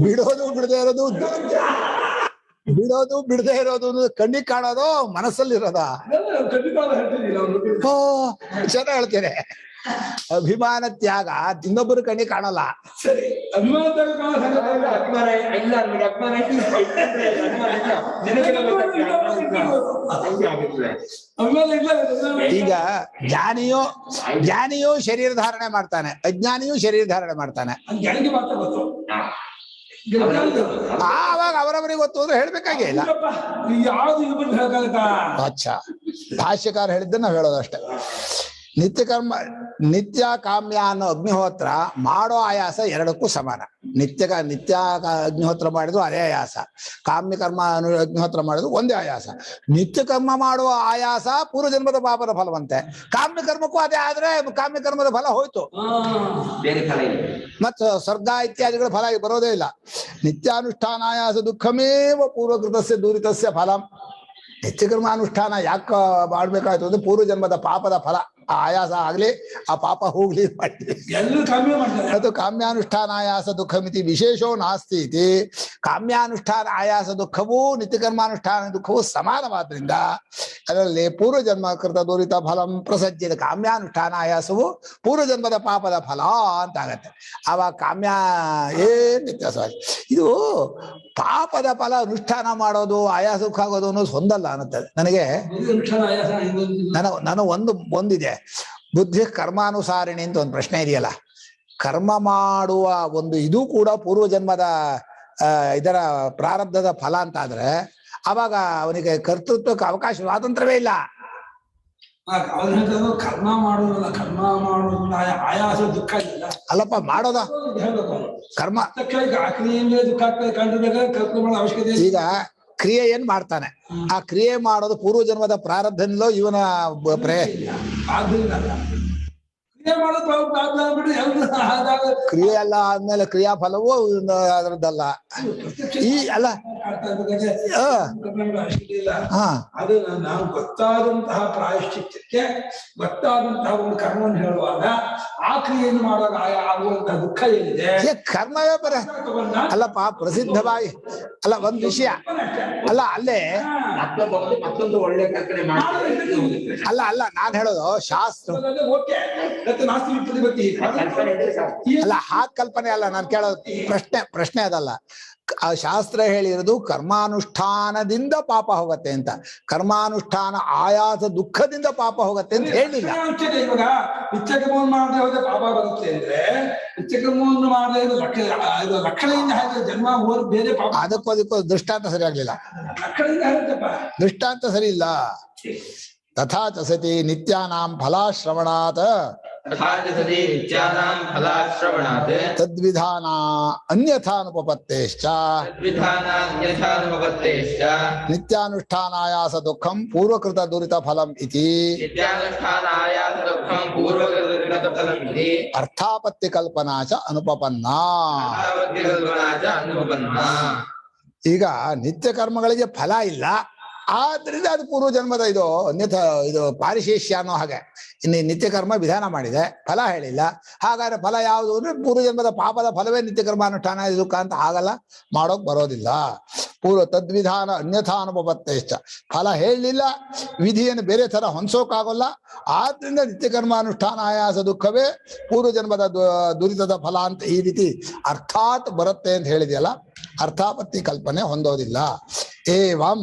B: ಬಿಡೋದು ಬಿಡದೆ ಇರೋದು, ಬಿಡೋದು ಬಿಡದೆ ಇರೋದು ಕಣ್ಣಿಗೆ ಕಾಣೋದು ಮನಸ್ಸಲ್ಲಿರೋದ. ಚೆನ್ನಾಗಿ ಹೇಳ್ತೇನೆ. ಅಭಿಮಾನ ತ್ಯಾಗ ಇನ್ನೊಬ್ಬರು ಕಣ್ಣಿಗೆ ಕಾಣಲ್ಲ. ಈಗ ಜ್ಞಾನಿಯು ಶರೀರ ಧಾರಣೆ ಮಾಡ್ತಾನೆ, ಅಜ್ಞಾನಿಯು ಶರೀರ ಧಾರಣೆ ಮಾಡ್ತಾನೆ. ಆವಾಗ ಅವರವರಿಗೆ ಗೊತ್ತು ಅಂದ್ರೆ ಹೇಳ್ಬೇಕಾಗೇ ಇಲ್ಲ. ಅಚ್ಚಾ, ಭಾಷ್ಯಕಾರ ಹೇಳಿದ್ದ ನಾವ್ ಹೇಳೋದಷ್ಟೇ. ನಿತ್ಯ ಕಾಮ್ಯ ಅನ್ನೋ ಅಗ್ನಿಹೋತ್ರ ಮಾಡೋ ಆಯಾಸ ಎರಡಕ್ಕೂ ಸಮಾನ. ನಿತ್ಯ ಅಗ್ನಿಹೋತ್ರ ಮಾಡಿದ್ರು ಅದೇ ಆಯಾಸ, ಕಾಮ್ಯ ಕರ್ಮ ಅಗ್ನಿಹೋತ್ರ ಮಾಡಿದ್ರು ಒಂದೇ ಆಯಾಸ. ನಿತ್ಯ ಕರ್ಮ ಮಾಡುವ ಆಯಾಸ ಪೂರ್ವಜನ್ಮದ ಪಾಪದ ಫಲವಂತೆ, ಕಾಮ್ಯ ಕರ್ಮಕ್ಕೂ ಅದೇ ಆದ್ರೆ ಕಾಮ್ಯ ಕರ್ಮದ ಫಲ ಹೋಯ್ತು, ಮತ್ ಸ್ವರ್ಗ ಇತ್ಯಾದಿಗಳ ಫಲ ಬರೋದೇ ಇಲ್ಲ. ನಿತ್ಯಾನುಷ್ಠಾನ ಆಯಾಸ ದುಃಖಮೇವ ಪೂರ್ವಕೃತಸ್ಯ ದೂರಿತಸ್ಯ ಫಲಂ. ನಿತ್ಯ ಕರ್ಮಾನುಷ್ಠಾನ ಯಾಕೆ ಮಾಡ್ಬೇಕಾಯ್ತು ಅಂದ್ರೆ ಪೂರ್ವಜನ್ಮದ ಪಾಪದ ಫಲ. ಆ ಆಯಾಸ ಆಗ್ಲಿ, ಆ ಪಾಪ ಹೋಗ್ಲಿ ಅದು ಕಾಮ್ಯಾನುಷ್ಠಾನ ಆಯಾಸ ದುಃಖ ಮಿತಿ ವಿಶೇಷೋ ನಾಸ್ತಿ ಇತಿ. ಕಾಮ್ಯಾನುಷ್ಠಾನ ಆಯಾಸ ದುಃಖವೂ ನಿತ್ಯಕರ್ಮಾನುಷ್ಠಾನ ದುಃಖವೂ ಸಮಾನವಾದ್ರಿಂದ ಅದರಲ್ಲಿ ಪೂರ್ವಜನ್ಮ ಕೃತ ದೂರಿತ ಫಲಂ ಪ್ರಸಜ್ಜಿತ. ಕಾಮ್ಯಾನುಷ್ಠಾನ ಆಯಾಸವು ಪೂರ್ವಜನ್ಮದ ಪಾಪದ ಫಲ ಅಂತ ಆಗತ್ತೆ. ಆವಾಗ ಕಾಮ್ಯ ಏನ್ ವ್ಯತ್ಯಾಸವಾಗಿ ಇದು ಪಾಪದ ಫಲ ಅನುಷ್ಠಾನ ಮಾಡೋದು ಆಯಾಸ ದುಃಖ ಆಗೋದು ಅನ್ನೋದು ಹೊಂದಲ್ಲ ಅನ್ನುತ್ತದೆ ನನಗೆ. ನಾನು ಒಂದಿದೆ, ಬುದ್ಧಿ ಕರ್ಮಾನುಸಾರಿಣಿ ಅಂತ ಒಂದು ಪ್ರಶ್ನೆ ಇದೆಯಲ್ಲ. ಕರ್ಮ ಮಾಡುವ ಒಂದು ಇದು ಕೂಡ ಪೂರ್ವಜನ್ಮದ ಇದರ ಪ್ರಾರಬ್ಧದ ಫಲ ಅಂತ ಆದ್ರೆ ಅವಾಗ ಅವನಿಗೆ ಕರ್ತೃತ್ವಕ್ಕೆ ಅವಕಾಶ ಸ್ವಾತಂತ್ರ್ಯವೇ ಇಲ್ಲ.
C: ಕರ್ಮ ಮಾಡೋದಲ್ಲ, ಕರ್ಮ ಮಾಡೋದ್ರಿಂದ ಆಯಾಸ ದುಃಖ ಇಲ್ಲ
B: ಅಲ್ಲಪ್ಪ, ಮಾಡೋದ ಕರ್ಮ
C: ದುಃಖ ಆಗ್ತದೆ ಅವಶ್ಯಕತೆ.
B: ಈಗ ಕ್ರಿಯೆ ಏನ್ ಮಾಡ್ತಾನೆ, ಆ ಕ್ರಿಯೆ ಮಾಡೋದು ಪೂರ್ವಜನ್ಮದ ಪ್ರಾರಬ್ಧನಿಂದಲೋ ಇವನ ಕ್ರಿಯೆ ಎಲ್ಲ ಆದ್ಮೇಲೆ ಕ್ರಿಯಾಫಲವೂ ಅದರದ್ದಲ್ಲ. ಈ ಅಲ್ಲ
C: ಅದು ನಾವು ಗೊತ್ತಾದಂತಹ ಪ್ರಾಯಶ್ಚಿತ್ತಕ್ಕೆ ಗೊತ್ತಾದಂತಹ ಒಂದು ಕರ್ಮವನ್ನು ಹೇಳುವಾಗ ಆ ಕ್ರಿಯೆಯನ್ನು ಮಾಡುವಾಗ ಆಗುವಂತಹ ದುಃಖ ಏನಿದೆ
B: ಕರ್ಮವೇ ಬರ ಅಲ್ಲಪ್ಪ. ಪ್ರಸಿದ್ಧವಾಗಿ ಅಲ್ಲ ಒಂದ್ ವಿಷಯ ಅಲ್ಲ, ಅಲ್ಲೇ
D: ಮತ್ತೊಂದು ಒಳ್ಳೆ ಕಲ್ಪನೆ
B: ಅಲ್ಲ ನಾನ್ ಹೇಳೋದು ಶಾಸ್ತ್ರ ಅಲ್ಲ, ಆ ಕಲ್ಪನೆ ಅಲ್ಲ ನಾನು ಕೇಳೋದು. ಪ್ರಶ್ನೆ ಅದಲ್ಲ. ಆ ಶಾಸ್ತ್ರ ಹೇಳಿರೋದು ಕರ್ಮಾನುಷ್ಠಾನದಿಂದ ಪಾಪ ಹೋಗತ್ತೆ ಅಂತ, ಕರ್ಮಾನುಷ್ಠಾನ ಆಯಾಸ ದುಃಖದಿಂದ ಪಾಪ ಹೋಗತ್ತೆ ಅಂತ ಹೇಳಿಲ್ಲ.
C: ಇವಾಗ ನಿತ್ಯಕರ್ಮವನ್ನು ಮಾಡದೆ ಹೋದ್ರೆ ಪಾಪ ಬರುತ್ತೆ ಅಂದ್ರೆ ನಿತ್ಯಕರ್ಮವನ್ನು ಮಾಡದೆ ರಕ್ಷಣೆಯಿಂದ ಜನ್ಮ ಬೇರೆ ಪಾಪ.
B: ಅದಕ್ಕೂ ದೃಷ್ಟಾಂತ ಸರಿ ಆಗ್ಲಿಲ್ಲ, ದೃಷ್ಟಾಂತ ಸರಿ ಇಲ್ಲ. ತಥಾ ಚ ಸತಿ ನಿತ್ಯಾನಾಂ ಫಲಾಶ್ರವಣಾತ್ ತದ್ವಿಧಾನ ಅನ್ಯಥಾನುಪಪತ್ತೇಶ್ಚ ನಿತ್ಯಾನುಷ್ಠಾನಾಯಾಸ ದುಃಖಂ ಪೂರ್ವಕೃತ ದುರಿತ ಫಲಂ ಇತಿ ಅರ್ಥಾಪತ್ತಿ ಕಲ್ಪನಾ ಚ ಅನುಪಪನ್ನಾ. ಈಗ ನಿತ್ಯ ಕರ್ಮಗಳಿಗೆ ಫಲ ಇಲ್ಲ, ಆದ್ರಿಂದ ಅದು ಪೂರ್ವಜನ್ಮದ ಇದು ಪಾರಿಶೇಷ್ಯ ಅನ್ನೋ ಹಾಗೆ. ಇನ್ನು ನಿತ್ಯಕರ್ಮ ವಿಧಾನ ಮಾಡಿದೆ, ಫಲ ಹೇಳಿಲ್ಲ. ಹಾಗಾದ್ರೆ ಫಲ ಯಾವುದು ಅಂದ್ರೆ ಪೂರ್ವಜನ್ಮದ ಪಾಪದ ಫಲವೇ ನಿತ್ಯಕರ್ಮಾನುಷ್ಠಾನ ದುಃಖ ಅಂತ ಆಗಲ್ಲ, ಮಾಡೋಕ್ ಬರೋದಿಲ್ಲ. ತದ್ವಿಧಾನ ಅನ್ಯಥಾನುಪತ್ತೇಶ್ಚ, ಫಲ ಹೇಳಲಿಲ್ಲ, ವಿಧಿಯನ್ನು ಬೇರೆ ತರ ಹೊಂದೋಕಾಗಲ್ಲ. ಆದ್ರಿಂದ ನಿತ್ಯಕರ್ಮಾನುಷ್ಠಾನ ಆಯಾಸ ದುಃಖವೇ ಪೂರ್ವಜನ್ಮದ ದುರಿತದ ಫಲ ಅಂತ ಈ ರೀತಿ ಅರ್ಥಾತ್ ಬರುತ್ತೆ ಅಂತ ಹೇಳಿದೆಯಲ್ಲ, ಅರ್ಥಾಪತ್ತಿ ಕಲ್ಪನೆ ಹೊಂದೋದಿಲ್ಲ. ಏವಂ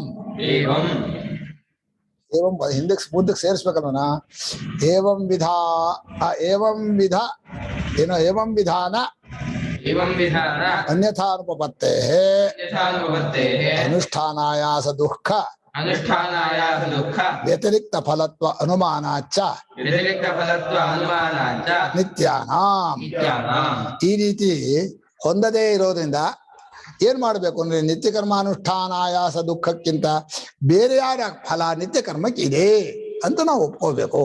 B: ಮುಂದಕ್ಕೆ ಸೇರಿಸ್ಬೇಕಲ್ವನ. ಏವಂ ವಿಧಾನ ಅನ್ಯಥಾನುಪಪತ್ತೇ ಅನುಷ್ಠಾನಾಯಾಸ ದುಃಖ ವ್ಯತಿರಿಕ್ತ ಫಲತ್ವ ಅನುಮಾನಾಚ್ಚ ನಿತ್ಯಾನಾಂ. ಈ ರೀತಿ ಹೊಂದದೇ ಇರೋದ್ರಿಂದ ಏನ್ ಮಾಡ್ಬೇಕು ಅಂದ್ರೆ ನಿತ್ಯಕರ್ಮಾನುಷ್ಠಾನ ಆಯಾಸ ದುಃಖಕ್ಕಿಂತ ಬೇರೆ ಯಾರ ಫಲ ನಿತ್ಯಕರ್ಮಕ್ಕೆ ಇದೆ ಅಂತ ನಾವು ಒಪ್ಕೋಬೇಕು.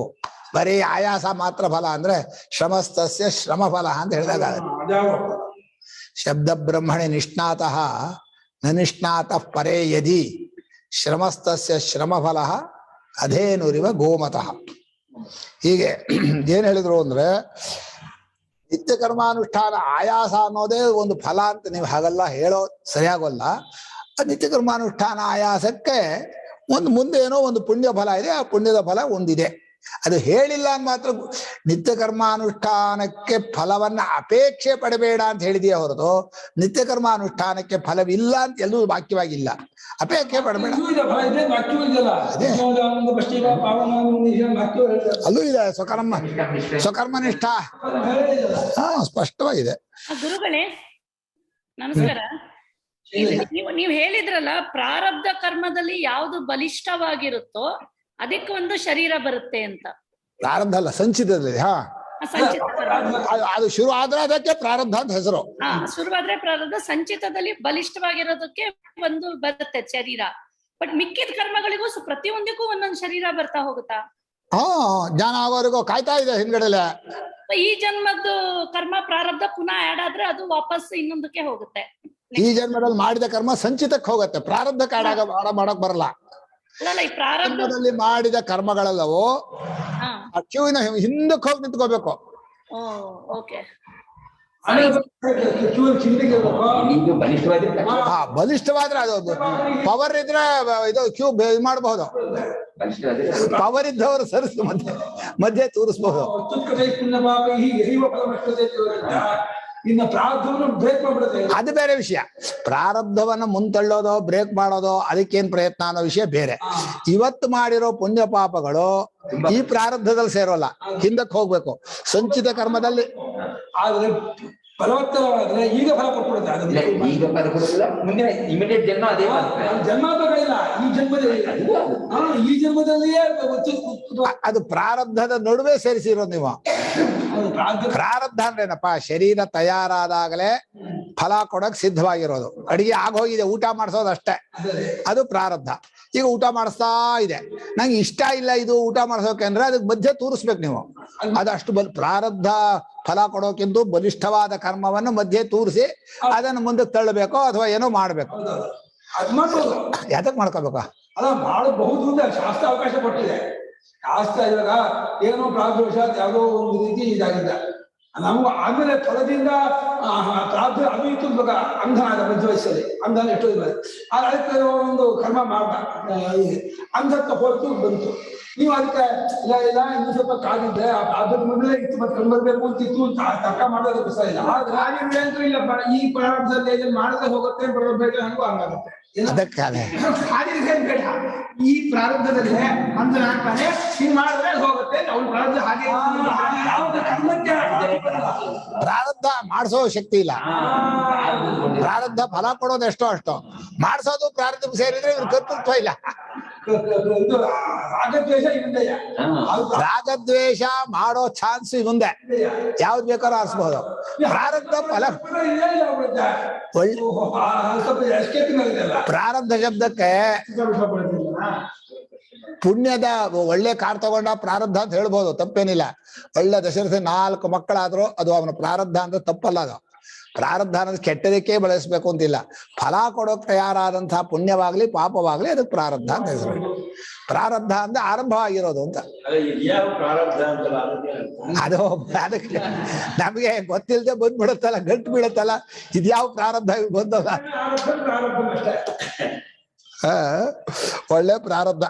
B: ಬರೀ ಆಯಾಸ ಮಾತ್ರ ಫಲ ಅಂದ್ರೆ ಶ್ರಮಸ್ತಸ್ಯ ಶ್ರಮ ಫಲ ಅಂತ ಹೇಳಿದಾಗ ಶಬ್ದ ಬ್ರಹ್ಮಣಿ ನಿಷ್ಣಾತಃ ನ ನಿಷ್ಣಾತಃ ಪರೇ ಯದಿ ಶ್ರಮಸ್ತಸ್ಯ ಶ್ರಮ ಫಲ ಅಧೇನುರಿವ ಗೋಮತಃ. ಹೀಗೆ ಏನ್ ಹೇಳಿದ್ರು ಅಂದ್ರೆ ನಿತ್ಯ ಕರ್ಮಾನುಷ್ಠಾನ ಆಯಾಸ ಅನ್ನೋದೇ ಒಂದು ಫಲ ಅಂತ ನೀವು ಹಾಗೆಲ್ಲ ಹೇಳೋ ಸರಿಯಾಗೋಲ್ಲ. ನಿತ್ಯ ಕರ್ಮಾನುಷ್ಠಾನ ಆಯಾಸಕ್ಕೆ ಮುಂದೆ ಏನೋ ಒಂದು ಪುಣ್ಯ ಫಲ ಇದೆ, ಆ ಪುಣ್ಯದ ಫಲ ಒಂದಿದೆ, ಅದು ಹೇಳಿಲ್ಲ ಅಂತ ಮಾತ್ರ. ನಿತ್ಯ ಕರ್ಮಾನುಷ್ಠಾನಕ್ಕೆ ಫಲವನ್ನ ಅಪೇಕ್ಷೆ ಪಡಬೇಡ ಅಂತ ಹೇಳಿದೆಯೇ ಹೊರತು ನಿತ್ಯ ಕರ್ಮಾನುಷ್ಠಾನಕ್ಕೆ ಫಲವಿಲ್ಲ ಅಂತ ಎಲ್ಲೂ ವಾಕ್ಯವಾಗಿಲ್ಲ. ಅಪೇಕ್ಷೆ ಪಡಬೇಡ ಅಲ್ಲೂ ಇದೆ. ಸ್ವಕರ್ಮನಿಷ್ಠ ಸ್ಪಷ್ಟವಾಗಿದೆ.
G: ಗುರುಗಳೇ ನಮಸ್ಕಾರ. ನೀವು ಹೇಳಿದ್ರಲ್ಲ, ಪ್ರಾರಬ್ಧ ಕರ್ಮದಲ್ಲಿ ಯಾವುದು ಬಲಿಷ್ಠವಾಗಿರುತ್ತೋ ಅದಕ್ಕೆ ಒಂದು ಶರೀರ ಬರುತ್ತೆ ಅಂತ.
B: ಪ್ರಾರಬ್ಧ ಅಲ್ಲ, ಸಂಚಿತದಲ್ಲಿ. ಹಾ,
G: ಸಂಚಿತ ಕರ್ಮ.
B: ಅದು ಶುರು ಆದ್ರೆ ಅದಕ್ಕೆ ಪ್ರಾರಬ್ಧ ಅಂತ ಹೆಸರು.
G: ಶುರುವಾದ್ರೆ ಪ್ರಾರಬ್ಧ, ಸಂಚಿತದಲ್ಲಿ ಬಲಿಷ್ಠವಾಗಿರೋದಕ್ಕೆ ಒಂದು ಬರುತ್ತೆ ಶರೀರ. ಬಟ್ ಮಿಕ್ಕಿದ ಕರ್ಮಗಳಿಗೂ ಪ್ರತಿಯೊಂದಕ್ಕೂ ಒಂದೊಂದು ಶರೀರ ಬರ್ತಾ ಹೋಗುತ್ತಾ?
B: ಹಾ, ಜ್ಞಾನ ಆಗೋವರೆಗೂ ಕಾಯ್ತಾ ಇದೆ ಹಿಂದ್ಗಡೆಲೆ.
G: ಈ ಜನ್ಮದ್ದು ಕರ್ಮ ಪ್ರಾರಬ್ಧ ಪುನಃ ಆಡ್ ಆದ್ರೆ ಅದು ವಾಪಸ್ ಇನ್ನೊಂದಕ್ಕೆ ಹೋಗುತ್ತೆ.
B: ಈ ಜನ್ಮದಲ್ಲಿ ಮಾಡಿದ ಕರ್ಮ ಸಂಚಿತಕ್ಕೆ ಹೋಗುತ್ತೆ, ಪ್ರಾರಬ್ಧಕ್ಕೆ ಮಾಡಕ್ ಬರಲ್ಲ.
G: ಅಲ್ಲ, ಈ ಪ್ರಾರಬ್ಧ
B: ಜನ್ಮದಲ್ಲಿ ಮಾಡಿದ ಕರ್ಮಗಳೆಲ್ಲವೂ ಆ ಕ್ಯೂವಿನ ಹಿಂದಕ್ಕೆ ಹೋಗಿ ನಿಂತ್ಕೋಬೇಕು.
G: ಓಕೆ.
D: ಇದು ಬಲಿಷ್ಠವಾಗಿರ್ತಾರೆ.
B: ಬಲಿಷ್ಠವಾದ್ರೆ ಅದು ಪವರ್ ಇದ್ರೆ ಇದು ಕ್ಯೂ ಮಾಡಬಹುದು. ಪವರ್ ಇದ್ದವರು ಸರಿಸಿ ಮಧ್ಯೆ ತೂರಿಸಬಹುದು.
C: ಇನ್ನು ಪ್ರಾರಬ್ಧವನ್ನು ಬ್ರೇಕ್ ಮಾಡ್ಬಿಡುತ್ತೆ.
B: ಅದು ಬೇರೆ ವಿಷಯ. ಪ್ರಾರಬ್ಧವನ್ನ ಮುಂತಳ್ಳೋದೋ ಬ್ರೇಕ್ ಮಾಡೋದೋ ಅದಕ್ಕೇನ್ ಪ್ರಯತ್ನ ಅನ್ನೋ ವಿಷಯ ಬೇರೆ. ಇವತ್ತು ಮಾಡಿರೋ ಪುಣ್ಯ ಪಾಪಗಳು ಈ ಪ್ರಾರಬ್ಧದಲ್ಲಿ ಸೇರೋಲ್ಲ, ಹಿಂದಕ್ಕೆ ಹೋಗ್ಬೇಕು. ಸಂಚಿತ ಕರ್ಮದಲ್ಲಿ
C: ಆದ್ರೆ ಬಲವತ್ತರವಾದ್ರೆ ಈಗ ಫಲ ಕೊಟ್ಬಿಡುತ್ತೆ.
D: ಈಗ ಫಲ ಕೊಡುತ್ತಿಲ್ಲ, ಮುಂದಿನ ಇಮಿಡಿಯೇಟ್ ಜನ್ಮ ಅದೇ
C: ಜನ್ಮ ಇಲ್ಲ, ಈ ಜನ್ಮದಲ್ಲಿ ಈ ಜನ್ಮದಲ್ಲಿಯೇ
B: ಅದು ಪ್ರಾರಬ್ಧದ ನಡುವೆ ಸೇರಿಸಿರೋದು ನೀವು. ಪ್ರಾರಬ್ಧ ಅಂದ್ರೇನಪ್ಪ? ಶರೀರ ತಯಾರಾದಾಗಲೇ ಫಲ ಕೊಡಕ್ ಸಿದ್ಧವಾಗಿರೋದು. ಅಡಿಗೆ ಆಗೋಗಿದೆ, ಊಟ ಮಾಡಿಸೋದು ಅಷ್ಟೇ, ಅದು ಪ್ರಾರಬ್ಧ. ಈಗ ಊಟ ಮಾಡಿಸ್ತಾ ಇದೆ, ನಂಗೆ ಇಷ್ಟ ಇಲ್ಲ ಇದು ಊಟ ಮಾಡಿಸೋಕೆ ಅಂದ್ರೆ ಅದಕ್ಕೆ ಮಧ್ಯೆ ತೂರಿಸ್ಬೇಕು ನೀವು. ಅದಷ್ಟು ಪ್ರಾರಬ್ಧ ಫಲ ಕೊಡೋಕ್ಕಿಂತ ಬಲಿಷ್ಠವಾದ ಕರ್ಮವನ್ನು ಮಧ್ಯೆ ತೂರಿಸಿ ಅದನ್ನು ಮುಂದಕ್ಕೆ ತಳ್ಳಬೇಕು ಅಥವಾ ಏನೋ ಮಾಡ್ಬೇಕು. ಯಾತಕ್ ಮಾಡ್ಕೋಬೇಕಾ?
C: ಅಲ್ಲ, ಮಾಡಬಹುದು ಅಂತ ಶಾಸ್ತ್ರ ಅವಕಾಶ ಕೊಟ್ಟಿದೆ. ಶಾಸ್ತ್ರ ಇವಾಗ ಏನೋ ಪ್ರಾರಬ್ಧವಶಾತ್ ಯಾವುದೋ ಒಂದು ರೀತಿ ಇದಾಗಿದ್ದ, ನಮಗೂ ಆಮೇಲೆ ಫಲದಿಂದ ಪ್ರಾರಬ್ಧ ಅದು ಇತ್ತು. ಇವಾಗ ಅಂಧನ ಆದ ಮಧ್ಯ ವಯಸ್ಸಲ್ಲಿ ಅಂಧನ ಎಷ್ಟೋ ಇಲ್ಲ, ಅದಕ್ಕೆ ಒಂದು ಕರ್ಮ ಮಾಡ ಅಂಧತ್ವ ಹೊರತು ಬಂತು. ನೀವು ಅದಕ್ಕೆ ಇಲ್ಲ ಇಲ್ಲ ಇನ್ನು ಸ್ವಲ್ಪ ಕಾದಿದ್ರೆ ಆ ಪ್ರಾರಬ್ಧದ ಮುಂದೆ ಇತ್ತು, ಮತ್ತೆ ಕಂಡ್ಬರ್ಬೇಕು ಅಂತಿತ್ತು ತರ್ಕ ಮಾಡೋದಕ್ಕೆ ಗೊತ್ತಾ ಇಲ್ಲ. ಆದ್ರೆ ಇಲ್ಲಪ್ಪ, ಈ ಪ್ರಾರಬ್ಧದಲ್ಲಿ ಮಾಡದೆ ಹೋಗುತ್ತೆ, ಬರಬೇಕು, ಹಂಗೂ ಹಂಗಾಗುತ್ತೆ.
B: ಅದಕ್ಕಾನೆ
C: ಈ ಪ್ರಾರಬ್ಧದಲ್ಲಿ ಅಂಧನ ಆಗ್ತಾನೆ, ಹಿಂಗ್ ಮಾಡಿದ್ರೆ ಹೋಗುತ್ತೆ. ಅವ್ನ ಪ್ರಾರಬ್ಧ ಹಾಗೆ
B: ಪ್ರಾರಬ್ಧ ಮಾಡಿಸೋ ಶಕ್ತಿ ಇಲ್ಲ. ಪ್ರಾರಬ್ಧ ಫಲ ಕೊಡೋದು ಎಷ್ಟೋ ಅಷ್ಟು, ಮಾಡಿಸೋದು ಪ್ರಾರಬ್ಧ ಸೇರಿದ್ರೆ ಇವ್ರ ಕರ್ತೃತ್ವ ಇಲ್ಲ. ರಾಗದ್ವೇಷ ಮಾಡೋ ಚಾನ್ಸ್ ಮುಂದೆ ಯಾವ್ದು ಬೇಕಾದ್ರೂ ಆರಿಸಬಹುದು. ಪ್ರಾರಬ್ಧ ಫಲ ಪ್ರಾರಬ್ಧ ಶಬ್ದಕ್ಕೆ ಪುಣ್ಯದ ಒಳ್ಳೆ ಕಾರ್ ತಗೊಂಡ ಪ್ರಾರಬ್ಧ ಅಂತ ಹೇಳ್ಬೋದು, ತಪ್ಪೇನಿಲ್ಲ. ಒಳ್ಳೆ ದಶರಥ 4 ಮಕ್ಕಳಾದ್ರು ಅದು ಅವನ ಪ್ರಾರಬ್ಧ ಅಂದ್ರೆ ತಪ್ಪಲ್ಲ. ಅದು ಪ್ರಾರಬ್ಧ ಅನ್ನೋದು ಕೆಟ್ಟದಕ್ಕೆ ಬಳಸಬೇಕು ಅಂತಿಲ್ಲ. ಫಲ ಕೊಡೋಕ್ ತಯಾರಾದಂತಹ ಪುಣ್ಯವಾಗ್ಲಿ ಪಾಪವಾಗ್ಲಿ ಅದಕ್ಕೆ ಪ್ರಾರಬ್ಧ ಅಂತ ಹೆಸರು. ಪ್ರಾರಬ್ಧ ಅಂದ್ರೆ ಆರಂಭವಾಗಿರೋದು ಅಂತ. ಅದು ಅದಕ್ಕೆ ನಮ್ಗೆ ಗೊತ್ತಿಲ್ಲದೆ ಬಂದ್ಬಿಡುತ್ತಲ್ಲ, ಗಂಟು ಬೀಳುತ್ತಲ್ಲ, ಇದ್ಯಾವ ಪ್ರಾರಬ್ಧ ಬಂದಲ್ಲ. ಒಳ್ಳೆ ಪ್ರಾರಬ್ಧ.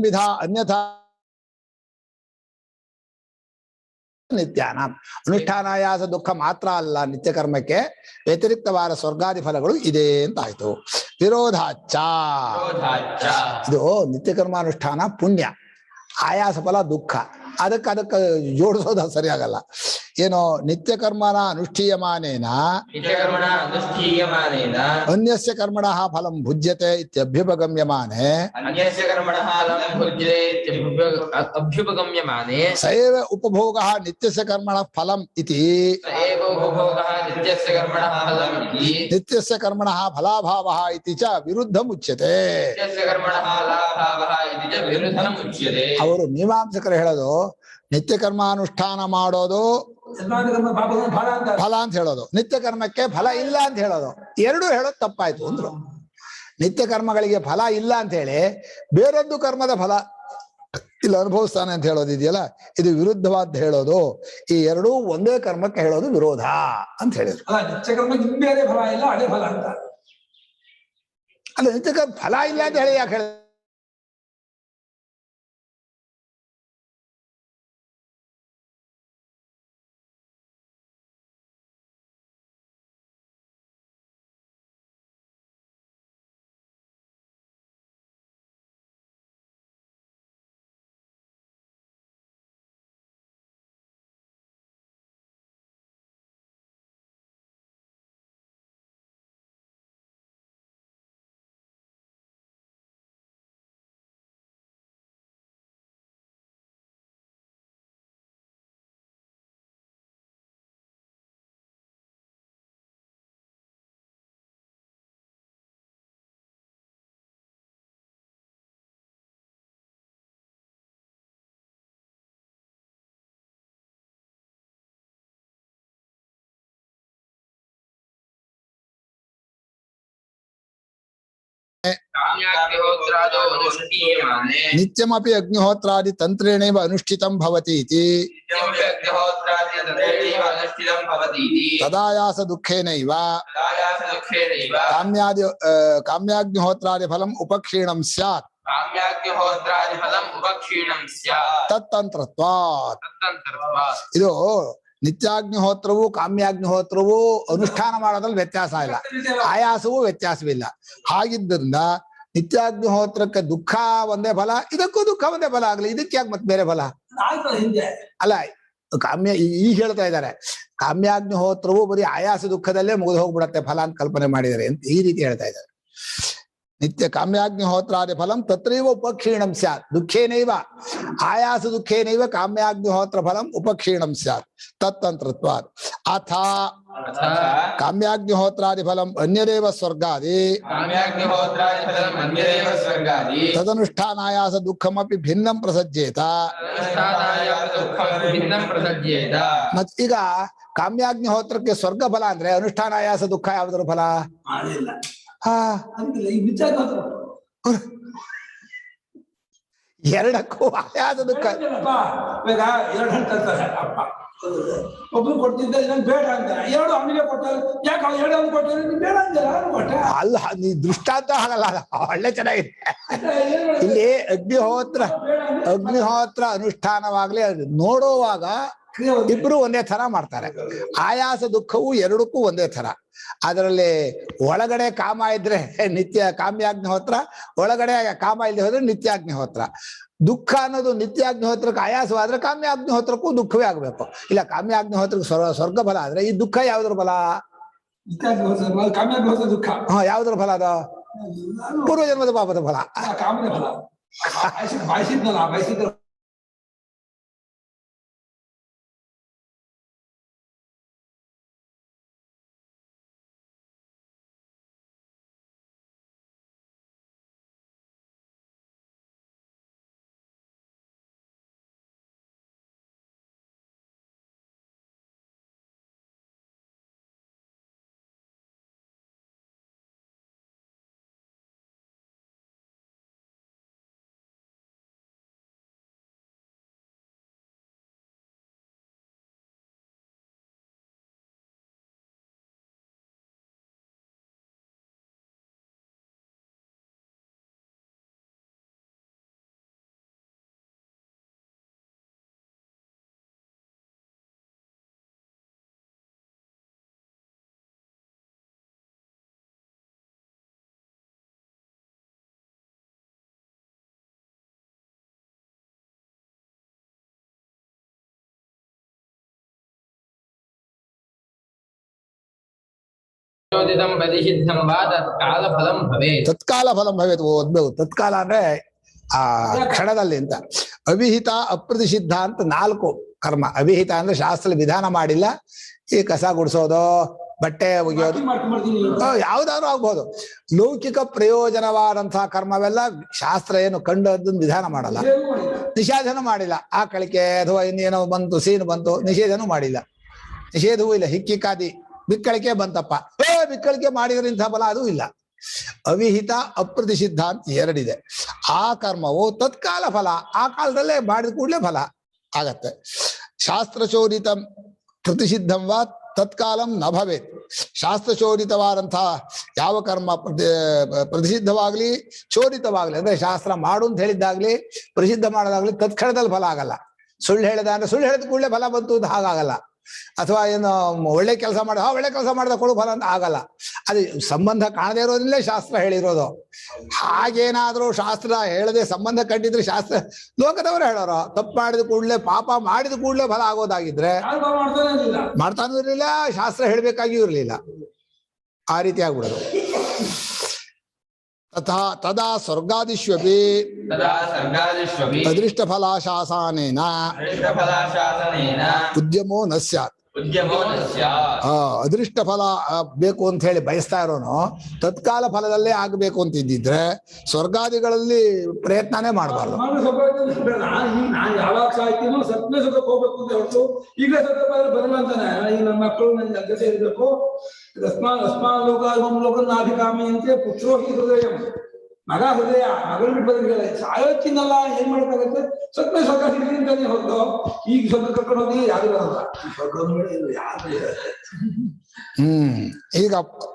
B: ವಿಧ ಅನ್ಯಥಾ ನಿತ್ಯಾನ ಅನುಷ್ಠಾನಾಯಾಸ ದುಃಖ ಮಾತ್ರ ಅಲ್ಲ, ನಿತ್ಯ ಕರ್ಮಕ್ಕೆ ವ್ಯತಿರಿಕ್ತವಾದ ಸ್ವರ್ಗಾದಿ ಫಲಗಳು ಇದೆ ಅಂತ ಆಯ್ತು. ವಿರೋಧಾಚ, ಇದು ನಿತ್ಯ ಕರ್ಮಾನುಷ್ಠಾನ ಪುಣ್ಯ, ಆಯಾಸ ಫಲ ದುಃಖ. ಅದಕ್ಕೆ ಜೋಡಿಸೋದು ಸರಿಯಾಗಲ್ಲ. ಏನೋ ನಿತ್ಯ ಕರ್ಮನ ಅನುಷ್ಠೀಯಮಾನೇನ ಅನ್ಯಸ್ಯ ಕರ್ಮಣಃ ಫಲಂ ಭುಜ್ಯತೆ ಇತ್ಯಭ್ಯುಪಗಮ್ಯಮಾನೆ ಸಯೇವ ಉಪಭೋಗಃ ನಿತ್ಯಸ್ಯ ಕರ್ಮಣಃ ಫಲಂ ಇತಿ ನಿತ್ಯಸ್ಯ ಕರ್ಮಣಃ ಫಲಾಭಾವಃ ಇತಿ ಚ ವಿರುದ್ಧಂ ಉಚ್ಯತೆ. ಅವರು ಮೀಮಾಂಸಕರು ಹೇಳೋದು ನಿತ್ಯ ಕರ್ಮಾನುಷ್ಠಾನ ಮಾಡೋದು ಫಲ ಅಂತ ಹೇಳೋದು, ನಿತ್ಯ ಕರ್ಮಕ್ಕೆ ಫಲ ಇಲ್ಲ ಅಂತ ಹೇಳೋದು, ಎರಡೂ ಹೇಳೋದು ತಪ್ಪಾಯ್ತು ಅಂದ್ರು. ನಿತ್ಯ ಕರ್ಮಗಳಿಗೆ ಫಲ ಇಲ್ಲ ಅಂತ ಹೇಳಿ ಬೇರೊಂದು ಕರ್ಮದ ಫಲ ಇಲ್ಲ ಅನುಭವಿಸ್ತಾನೆ ಅಂತ ಹೇಳೋದಿದೆಯಲ್ಲ, ಇದು ವಿರುದ್ಧವಾದ ಹೇಳೋದು. ಈ ಎರಡೂ ಒಂದೇ ಕರ್ಮಕ್ಕೆ ಹೇಳೋದು ವಿರೋಧ ಅಂತ ಹೇಳಿದ್ರು.
C: ನಿತ್ಯ ಕರ್ಮಕ್ಕೆ ಬೇರೆ ಫಲ ಇಲ್ಲ, ಅದೇ ಫಲ ಅಂತ
B: ಅಲ್ಲ. ನಿತ್ಯ ಕರ್ಮ ಫಲ ಇಲ್ಲ ಅಂತ ಹೇಳಿ ಯಾಕೆ ಹೇಳ ನಿತ್ಯಮಪಿ ಅಗ್ನಿಹೋತ್ರಾದಿ ತಂತ್ರೇಣೈವ ಅನುಷ್ಠಿತಂ ಭವತಿ ಇತಿ ತದಾಯಾಸ ದುಃಖೇನೈವ ಕಾಮ್ಯಾಗ್ನಿಹೋತ್ರಾದಿ ಫಲಂ ಉಪಕ್ಷೀಣಂ ಸ್ಯಾತ್ ತತ್ತಂತ್ರತ್ವಾತ್. ಇದು ನಿತ್ಯಾಗ್ನಿಹೋತ್ರವು ಕಾಮ್ಯಾಗ್ನಿಹೋತ್ರವು ಅನುಷ್ಠಾನ ಮಾಡೋದ್ರಲ್ಲಿ ವ್ಯತ್ಯಾಸ ಇಲ್ಲ, ಆಯಾಸವೂ ವ್ಯತ್ಯಾಸವಿಲ್ಲ. ಹಾಗಿದ್ದರಿಂದ ನಿತ್ಯಾಗ್ನಿಹೋತ್ರಕ್ಕೆ ದುಃಖ ಒಂದೇ ಫಲ, ಇದಕ್ಕೂ ದುಃಖ ಒಂದೇ ಫಲ ಆಗ್ಲಿ, ಇದಕ್ಕೆ ಯಾಕೆ ಮತ್ತೆ ಬೇರೆ ಫಲ ಅಲ್ಲ? ಕಾಮ್ಯ ಈಗ ಹೇಳ್ತಾ ಇದ್ದಾರೆ ಕಾಮ್ಯಾಗ್ನಿಹೋತ್ರವು ಬರೀ ಆಯಾಸ ದುಃಖದಲ್ಲೇ ಮುಗಿದು ಹೋಗ್ಬಿಡತ್ತೆ ಫಲ ಅಂತ ಕಲ್ಪನೆ ಮಾಡಿದ್ದಾರೆ ಅಂತ ಈ ರೀತಿ ಹೇಳ್ತಾ ಇದ್ದಾರೆ. ನಿತ್ಯ ಕಾಮ್ಯಾಗ್ನಿಹೋತ್ರಾದಿ ಫಲಂ ತತ್ರೈವ ಉಪಕ್ಷೀಣಂ ಸ್ಯಾತ್ ದುಃಖೇನೈವ ಆಯಾಸ ದುಃಖೇನೈವ ಕಾಮ್ಯಾಗ್ನಿಹೋತ್ರ ಫಲಂ ಉಪಕ್ಷೀಣಂ ಸ್ಯಾತ್ ತತ್ತಂತ್ರತ್ವಾತ್. ಅಥ ಕಾಮ್ಯಾಗ್ನಿಹೋತ್ರಾದಿ ಫಲಂ ಅನ್ಯದೇವ ಸ್ವರ್ಗಾದಿ ತದನುಷ್ಠಾನಾಯಾಸ ದುಃಖಮಪಿ ಭಿನ್ನಂ ಪ್ರಸಜ್ಯೇತ. ಮತ್ತೀಗ ಕಾಮ್ಯಾಗ್ನಿಹೋತ್ರಕ್ಕೆ ಸ್ವರ್ಗ ಫಲ ಅಂದ್ರೆ ಅನುಷ್ಠಾನಾಯಾಸ ದುಃಖ ಯಾವುದರ ಫಲ? ಎರಡಕ್ಕೂ ಆಯಾಸ ದುಃಖ.
C: ಈಗ ಎರಡು ಹೇಳ್ತಾರೆ ಅಪ್ಪ, ಒಬ್ರು ಕೊಡ್ತಿದ್ದ ಇದನ್ನು ಬೇಡ ಅಂತ, ಎರಡು ಅಮ್ಮಿಗೆ ಕೊಟ್ಟಾರೆ, ಯಾಕೆ ಎರಡು ಅವ್ನು ಕೊಟ್ಟಾರೆ ನೀನು ಬೇಡ ಅಂತ
B: ಅಲ್ಲ. ನೀ ದೃಷ್ಟಾಂತ ಹಾಗಲ್ಲ, ಒಳ್ಳೆ ಚೆನ್ನಾಗಿದೆ. ಇಲ್ಲಿ ಅಗ್ನಿಹೋತ್ರ ಅನುಷ್ಠಾನವಾಗ್ಲಿ ನೋಡುವಾಗ ಇಬ್ರು ಒಂದೇ ತರ ಮಾಡ್ತಾರೆ. ಆಯಾಸ ದುಃಖವು ಎರಡಕ್ಕೂ ಒಂದೇ ತರ. ಅದರಲ್ಲಿ ಒಳಗಡೆ ಕಾಮ ಇದ್ರೆ ನಿತ್ಯ ಕಾಮ್ಯಾಗ್ನಿಹೋತ್ರ, ಒಳಗಡೆ ಕಾಮ ಇಲ್ಲದೆ ಹೋದ್ರೆ ನಿತ್ಯಾಗ್ನಿಹೋತ್ರ. ದುಃಖ ಅನ್ನೋದು ನಿತ್ಯಾಗ್ನಿಹೋತ್ರಕ್ಕೆ ಆಯಾಸವಾದ್ರೆ ಕಾಮ್ಯಾಗ್ನಿಹೋತ್ರಕ್ಕೂ ದುಃಖವೇ ಆಗ್ಬೇಕು. ಇಲ್ಲ ಕಾಮ್ಯಾಗ್ನಿಹೋತ್ರಕ್ಕೆ ಸ್ವರ್ಗ ಫಲ ಆದ್ರೆ ಈ ದುಃಖ ಯಾವ್ದ್ರ ಫಲ?
C: ದುಃಖ
B: ಯಾವ್ದ್ರ ಫಲ? ಅದು ಪೂರ್ವಜನ್ಮದ ಪಾಪದ ಫಲ. ತತ್ಕಾಲ ಫಲಂ ಭವೇತ್. ಓದ್ಬೇಕು. ತತ್ಕಾಲ ಅಂದ್ರೆ ಆ ಕ್ಷಣದಲ್ಲಿ ಅಂತ. ಅವಿಹಿತ ಅಪ್ರತಿಷಿದ್ಧ ಅಂತ 4 ಕರ್ಮ. ಅವಿಹಿತ ಅಂದ್ರೆ ಶಾಸ್ತ್ರ ವಿಧಾನ ಮಾಡಿಲ್ಲ, ಈ ಕಸ ಗುಡಿಸೋದು, ಬಟ್ಟೆ ಒಗೆಯೋದು, ಯಾವ್ದಾದ್ರು ಆಗ್ಬೋದು. ಲೌಕಿಕ ಪ್ರಯೋಜನವಾದಂತಹ ಕರ್ಮವೆಲ್ಲ ಶಾಸ್ತ್ರ ಏನು ಕಂಡದ್ದನ್ನು ವಿಧಾನ ಮಾಡಲ್ಲ, ನಿಷೇಧನೂ ಮಾಡಿಲ್ಲ. ಆಕಳಿಕೆ ಅಥವಾ ಇನ್ನೇನೋ ಬಂತು, ಸೀನು ಬಂತು, ನಿಷೇಧನೂ ಮಾಡಿಲ್ಲ, ನಿಷೇಧವೂ ಇಲ್ಲ. ಹಿಕ್ಕಿಕಾದಿ ಬಿಕ್ಕಳಿಕೆ ಬಂತಪ್ಪ, ಬಿಕ್ಕಳಿಕೆ ಮಾಡಿದ್ರೆ ಇಂಥ ಫಲ ಅದು ಇಲ್ಲ. ಅವಿಹಿತ ಅಪ್ರತಿಷಿದ್ಧ ಅಂತ 2 ಇದೆ. ಆ ಕರ್ಮವು ತತ್ಕಾಲ ಫಲ, ಆ ಕಾಲದಲ್ಲೇ ಮಾಡಿದ ಕೂಡಲೇ ಫಲ ಆಗತ್ತೆ. ಶಾಸ್ತ್ರಚೋದಿತ ಪ್ರತಿಷಿದ್ಧಂ ವಾ ತತ್ಕಾಲಂ ನ ಭವೇತ್. ಶಾಸ್ತ್ರಚೋದಿತವಾದಂತಹ ಯಾವ ಕರ್ಮ ಪ್ರತಿಷಿದ್ಧವಾಗ್ಲಿ ಚೋದಿತವಾಗ್ಲಿ, ಅಂದ್ರೆ ಶಾಸ್ತ್ರ ಮಾಡು ಅಂತ ಹೇಳಿದ್ದಾಗ್ಲಿ ಪ್ರಸಿದ್ಧ ಮಾಡೋದಾಗ್ಲಿ ತತ್ಕ್ಷಣದಲ್ಲಿ ಫಲ ಆಗಲ್ಲ. ಸುಳ್ಳು ಹೇಳಿದ ಅಂದ್ರೆ ಸುಳ್ಳು ಹೇಳಿದ ಕೂಡಲೇ ಫಲ ಬಂತು ಅಂತ ಹಾಗಾಗಲ್ಲ. ಅಥವಾ ಏನು ಒಳ್ಳೆ ಕೆಲಸ ಮಾಡ ಒಳ್ಳೆ ಕೆಲಸ ಮಾಡಿದ ಕೊಡು ಫಲ ಅಂತ ಆಗಲ್ಲ. ಅದು ಸಂಬಂಧ ಕಾಣದೇ ಇರೋದ್ರಲ್ಲೇ ಶಾಸ್ತ್ರ ಹೇಳಿರೋದು. ಹಾಗೇನಾದ್ರೂ ಶಾಸ್ತ್ರ ಹೇಳದೆ ಸಂಬಂಧ ಕಂಡಿದ್ರೆ ಶಾಸ್ತ್ರ ಲೋಕದವರು ಹೇಳೋರು. ತಪ್ಪು ಮಾಡಿದ ಕೂಡಲೇ ಪಾಪ ಮಾಡಿದ ಕೂಡಲೇ ಫಲ ಆಗೋದಾಗಿದ್ರೆ ಮಾಡ್ತಾನೂ ಇರ್ಲಿಲ್ಲ, ಶಾಸ್ತ್ರ ಹೇಳ್ಬೇಕಾಗಿಯೂ ಇರ್ಲಿಲ್ಲ. ಆ ರೀತಿ ಆಗ್ಬಿಡೋದು. ತದಾ ಸ್ವರ್ಗಾದಿಷ್ವಪಿ ಅದೃಷ್ಟ ಫಲಾಶಾಸನೇನ ಉದ್ಯಮೋ ನ ಸ್ಯಾತ್. ಅದೃಷ್ಟ ಫಲ ಬೇಕು ಅಂತ ಹೇಳಿ ಬಯಸ್ತಾ ಇರೋನು ತತ್ಕಾಲ ಫಲದಲ್ಲೇ ಆಗ್ಬೇಕು ಅಂತ ಇದ್ದಿದ್ರೆ ಸ್ವರ್ಗಾದಿಗಳಲ್ಲಿ ಪ್ರಯತ್ನನೇ ಮಾಡಬಾರ್ದು.
C: ಯಾವಾಗ ಸಾಯ್ತೀನೋ ಸತ್ನೇ ಸುಖಕ್ಕೆ ಹೋಗ್ಬೇಕು ಅಂತ ಹೇಳ್ತು. ಈಗಲೇ ಸತ್ಯ ಬರಲ್ಲ ಅಂತಾನೆ. ಈಗ ನನ್ನ ಮಕ್ಕಳು ನನ್ನ ಅಗ್ಗತೆ ಇರಬೇಕು. ಅಸ್ಮಾನ್ ಲೋಕ ನಾಭಿಕಾಮಿ ಅಂತೆ ಪುತ್ರೋ ಹಿ ಹೃದಯ. ಮಗ ಹೃದಯ ಮಗಳು ಬಿಟ್ಟು ಬರೋದಿಲ್ಲ, ಸಾಯೋಚ್ಚಿನಲ್ಲ ಏನ್ ಮಾಡ್ಬೇಕಾಗತ್ತೆ, ಸ್ವಲ್ಪ ಸ್ವರ್ಗ ಸಿಗ್ಲಿ ಅಂತಾನೆ ಹೊರತು ಈಗ ಸ್ವರ್ಗ ಕರ್ಕೊಂಡು ಹೋಗಿ ಯಾರು ಬರಲ್ಲ, ಸ್ವರ್ಗ ಯಾರು.
B: ಈಗ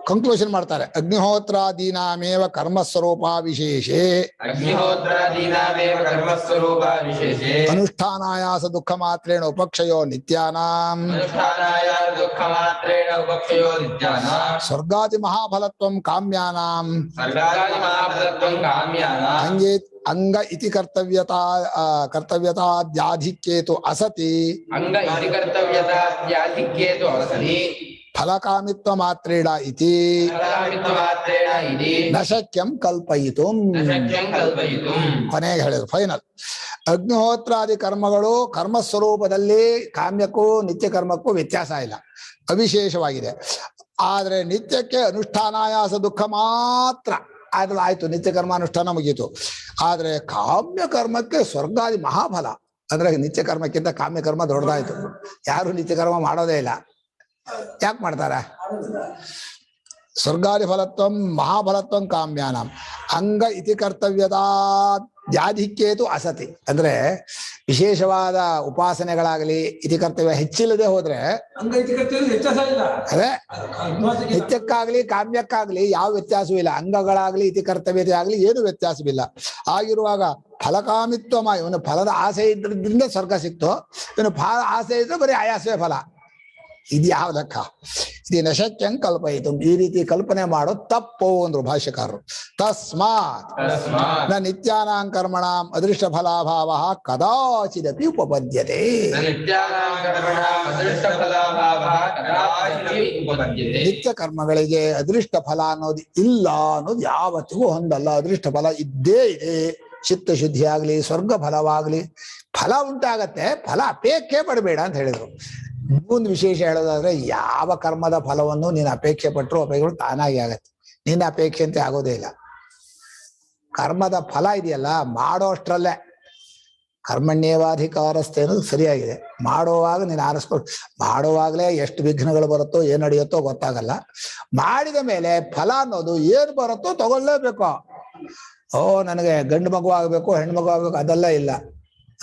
B: ಕನ್ಕ್ಲೂಷನ್ ಮಾಡ್ತಾರೆ. ಅಗ್ನಿಹೋತ್ರಾದೀನಾಮೇವ ಕರ್ಮಸ್ವರೂಪ ವಿಶೇಷೇ
A: ಅಗ್ನಿಹೋತ್ರಾದೀನಾಮೇವ ಕರ್ಮಸ್ವರೂಪ ವಿಶೇಷೇ
B: ಅನುಷ್ಠಾನಾಯಾಸ ದುಃಖ ಮಾತ್ರೇಣ ಉಪಕ್ಷಯೋ ನಿತ್ಯಾನಾಂ
A: ಅನುಷ್ಠಾನಾಯಾಸ ದುಃಖ ಮಾತ್ರೇಣ ಉಪಕ್ಷಯೋ ನಿತ್ಯಾನಾಂ
B: ಸ್ವರ್ಗಾದಿ ಮಹಾಫಲತ್ವಂ ಕಾಮ್ಯಾನಾಂ
A: ಸ್ವರ್ಗಾದಿ ಮಹಾಫಲತ್ವಂ ಕಾಮ್ಯಾನಾಂ
B: ಅಂಗ ಇತಿ ಕರ್ತವ್ಯತಾದ್ಯಾಧಿಕ್ಯೇತು ಅಸತಿ
A: ಅಂಗ ಇತಿ ಕರ್ತವ್ಯತಾದ್ಯಾಧಿಕ್ಯೇತು ಅಸತಿ
B: ಫಲಕಾಮಿತ್ವ ಮಾತ್ರೇಣ ಇತಿ ನ ಶಕ್ಯಂ ಕಲ್ಪಯಿತುಂ. ಕೊನೆಗೆ ಹೇಳಿದ್ರು ಫೈನಲ್. ಅಗ್ನಿಹೋತ್ರಾದಿ ಕರ್ಮಗಳು ಕರ್ಮಸ್ವರೂಪದಲ್ಲಿ ಕಾಮ್ಯಕ್ಕೂ ನಿತ್ಯ ಕರ್ಮಕ್ಕೂ ವ್ಯತ್ಯಾಸ ಇಲ್ಲ, ಅವಿಶೇಷವಾಗಿದೆ. ಆದ್ರೆ ನಿತ್ಯಕ್ಕೆ ಅನುಷ್ಠಾನಾಯಾಸ ದುಃಖ ಮಾತ್ರ ಆದ್ರೆ ಆಯ್ತು, ನಿತ್ಯ ಕರ್ಮಾನುಷ್ಠಾನ ಮುಗೀತು. ಆದ್ರೆ ಕಾಮ್ಯ ಕರ್ಮಕ್ಕೆ ಸ್ವರ್ಗಾದಿ ಮಹಾಫಲ. ಅಂದ್ರೆ ನಿತ್ಯ ಕರ್ಮಕ್ಕಿಂತ ಕಾಮ್ಯ ಕರ್ಮ ದೊಡ್ಡದಾಯ್ತು. ಯಾರು ನಿತ್ಯ ಕರ್ಮ ಮಾಡೋದೇ ಇಲ್ಲ, ಯಾಕೆ ಮಾಡ್ತಾರೆ? ಸ್ವರ್ಗಾದಿ ಫಲತ್ವಂ ಮಹಾಫಲತ್ವಂ ಕಾಮ್ಯಾನಂ ಅಂಗ ಇತಿ ಕರ್ತವ್ಯದಾಧಿಕ್ಯೇತು ಅಸತಿ. ಅಂದ್ರೆ ವಿಶೇಷವಾದ ಉಪಾಸನೆಗಳಾಗಲಿ ಇತಿ ಕರ್ತವ್ಯ ಹೆಚ್ಚಿಲ್ಲದೆ ಹೋದ್ರೆ ಅದೇ ನಿತ್ಯಕ್ಕಾಗ್ಲಿ ಕಾಮ್ಯಕ್ಕಾಗ್ಲಿ ಯಾವ ವ್ಯತ್ಯಾಸವೂ ಇಲ್ಲ. ಅಂಗಗಳಾಗ್ಲಿ ಇತಿ ಕರ್ತವ್ಯತೆ ಆಗ್ಲಿ ಏನು ವ್ಯತ್ಯಾಸವಿಲ್ಲ. ಆಗಿರುವಾಗ ಫಲಕಾಮಿತ್ವ ಇವನು ಫಲದ ಆಸೆ ಇದ್ರಿಂದ ಸ್ವರ್ಗ ಸಿಕ್ತು, ಇವನು ಫಲ ಆಸೆ ಇದ್ರೆ ಬರೀ ಆಯಾಸವೇ ಫಲ. ಇದು ಯಾವ ಲೆಕ್ಕ? ಇದು ನಶಕ್ಯಂ ಕಲ್ಪಯಿತು. ಈ ರೀತಿ ಕಲ್ಪನೆ ಮಾಡೋದು ತಪ್ಪು ಅಂದ್ರು ಭಾಷ್ಯಕಾರರು. ತಸ್ಮಾತ್ ನ ನಿತ್ಯಾನಾಂ ಕರ್ಮಣಾಂ ಅದೃಷ್ಟ ಫಲಾಭಾವ ಕದಾಚಿದಪಿ ಉಪಪದ್ಯತೆ. ನಿತ್ಯ ಕರ್ಮಗಳಿಗೆ ಅದೃಷ್ಟ ಫಲ ಅನ್ನೋದು ಇಲ್ಲ ಅನ್ನೋದು ಯಾವತ್ತಿಗೂ ಹೊಂದಲ್ಲ. ಅದೃಷ್ಟ ಫಲ ಇದ್ದೇ ಇದೆ. ಚಿತ್ತ ಶುದ್ಧಿ ಆಗ್ಲಿ ಸ್ವರ್ಗ ಫಲವಾಗ್ಲಿ ಫಲ ಉಂಟಾಗತ್ತೆ, ಫಲ ಅಪೇಕ್ಷೆ ಪಡಬೇಡ ಅಂತ ಹೇಳಿದ್ರು. ಒಂದು ವಿಶೇಷ ಹೇಳೋದಾದ್ರೆ ಯಾವ ಕರ್ಮದ ಫಲವನ್ನು ನೀನು ಅಪೇಕ್ಷೆ ಪಟ್ಟರು ಅಪೇಕ್ಷೆಗಳು ತಾನಾಗಿ ಆಗತ್ತೆ, ನಿನ್ನ ಅಪೇಕ್ಷೆ ಅಂತ ಆಗೋದೇ ಇಲ್ಲ. ಕರ್ಮದ ಫಲ ಇದೆಯಲ್ಲ ಮಾಡೋ ಅಷ್ಟರಲ್ಲೇ ಕರ್ಮಣ್ಯೇವಾಧಿಕಾರಸ್ಥೆ ಅನ್ನೋದು ಸರಿಯಾಗಿದೆ. ಮಾಡುವಾಗ ನೀನು ಆರಿಸ್ಕೊಂಡು ಮಾಡುವಾಗಲೇ ಎಷ್ಟು ವಿಘ್ನಗಳು ಬರುತ್ತೋ ಏನು ನಡೆಯುತ್ತೋ ಗೊತ್ತಾಗಲ್ಲ. ಮಾಡಿದ ಮೇಲೆ ಫಲ ಅನ್ನೋದು ಏನು ಬರುತ್ತೋ ತಗೊಳ್ಳೇಬೇಕು. ನನಗೆ ಗಂಡು ಮಗು ಆಗ್ಬೇಕು ಹೆಣ್ಣು ಮಗು ಆಗ್ಬೇಕು ಅದೆಲ್ಲ ಇಲ್ಲ.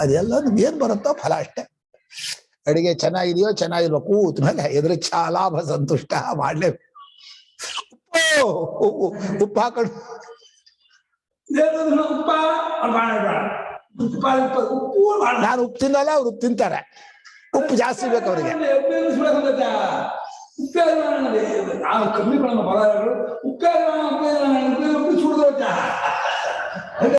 B: ಅದೆಲ್ಲ ಏನ್ ಬರುತ್ತೋ ಫಲ ಅಷ್ಟೇ. ಅಡಿಗೆ ಚೆನ್ನಾಗಿದೆಯೋ ಚೆನ್ನಾಗಿಲ್ವೋ ಕೂತ ಮೇಲೆ ಎದುರಿಚ್ಛಾ ಲಾಭ ಸಂತುಷ್ಟ ಮಾಡ್ಲೇಬೇಕು. ಉಪ್ಪು ಹಾಕೊಂಡು ನಾನು ಉಪ್ಪು ತಿನ್ನಲ್ಲ, ಅವ್ರು ಉಪ್ಪು ತಿಂತಾರೆ. ಉಪ್ಪು ಜಾಸ್ತಿ ಬೇಕು ಅವರಿಗೆ.
C: ಕಮ್ಮಿ ಉಪ್ಪು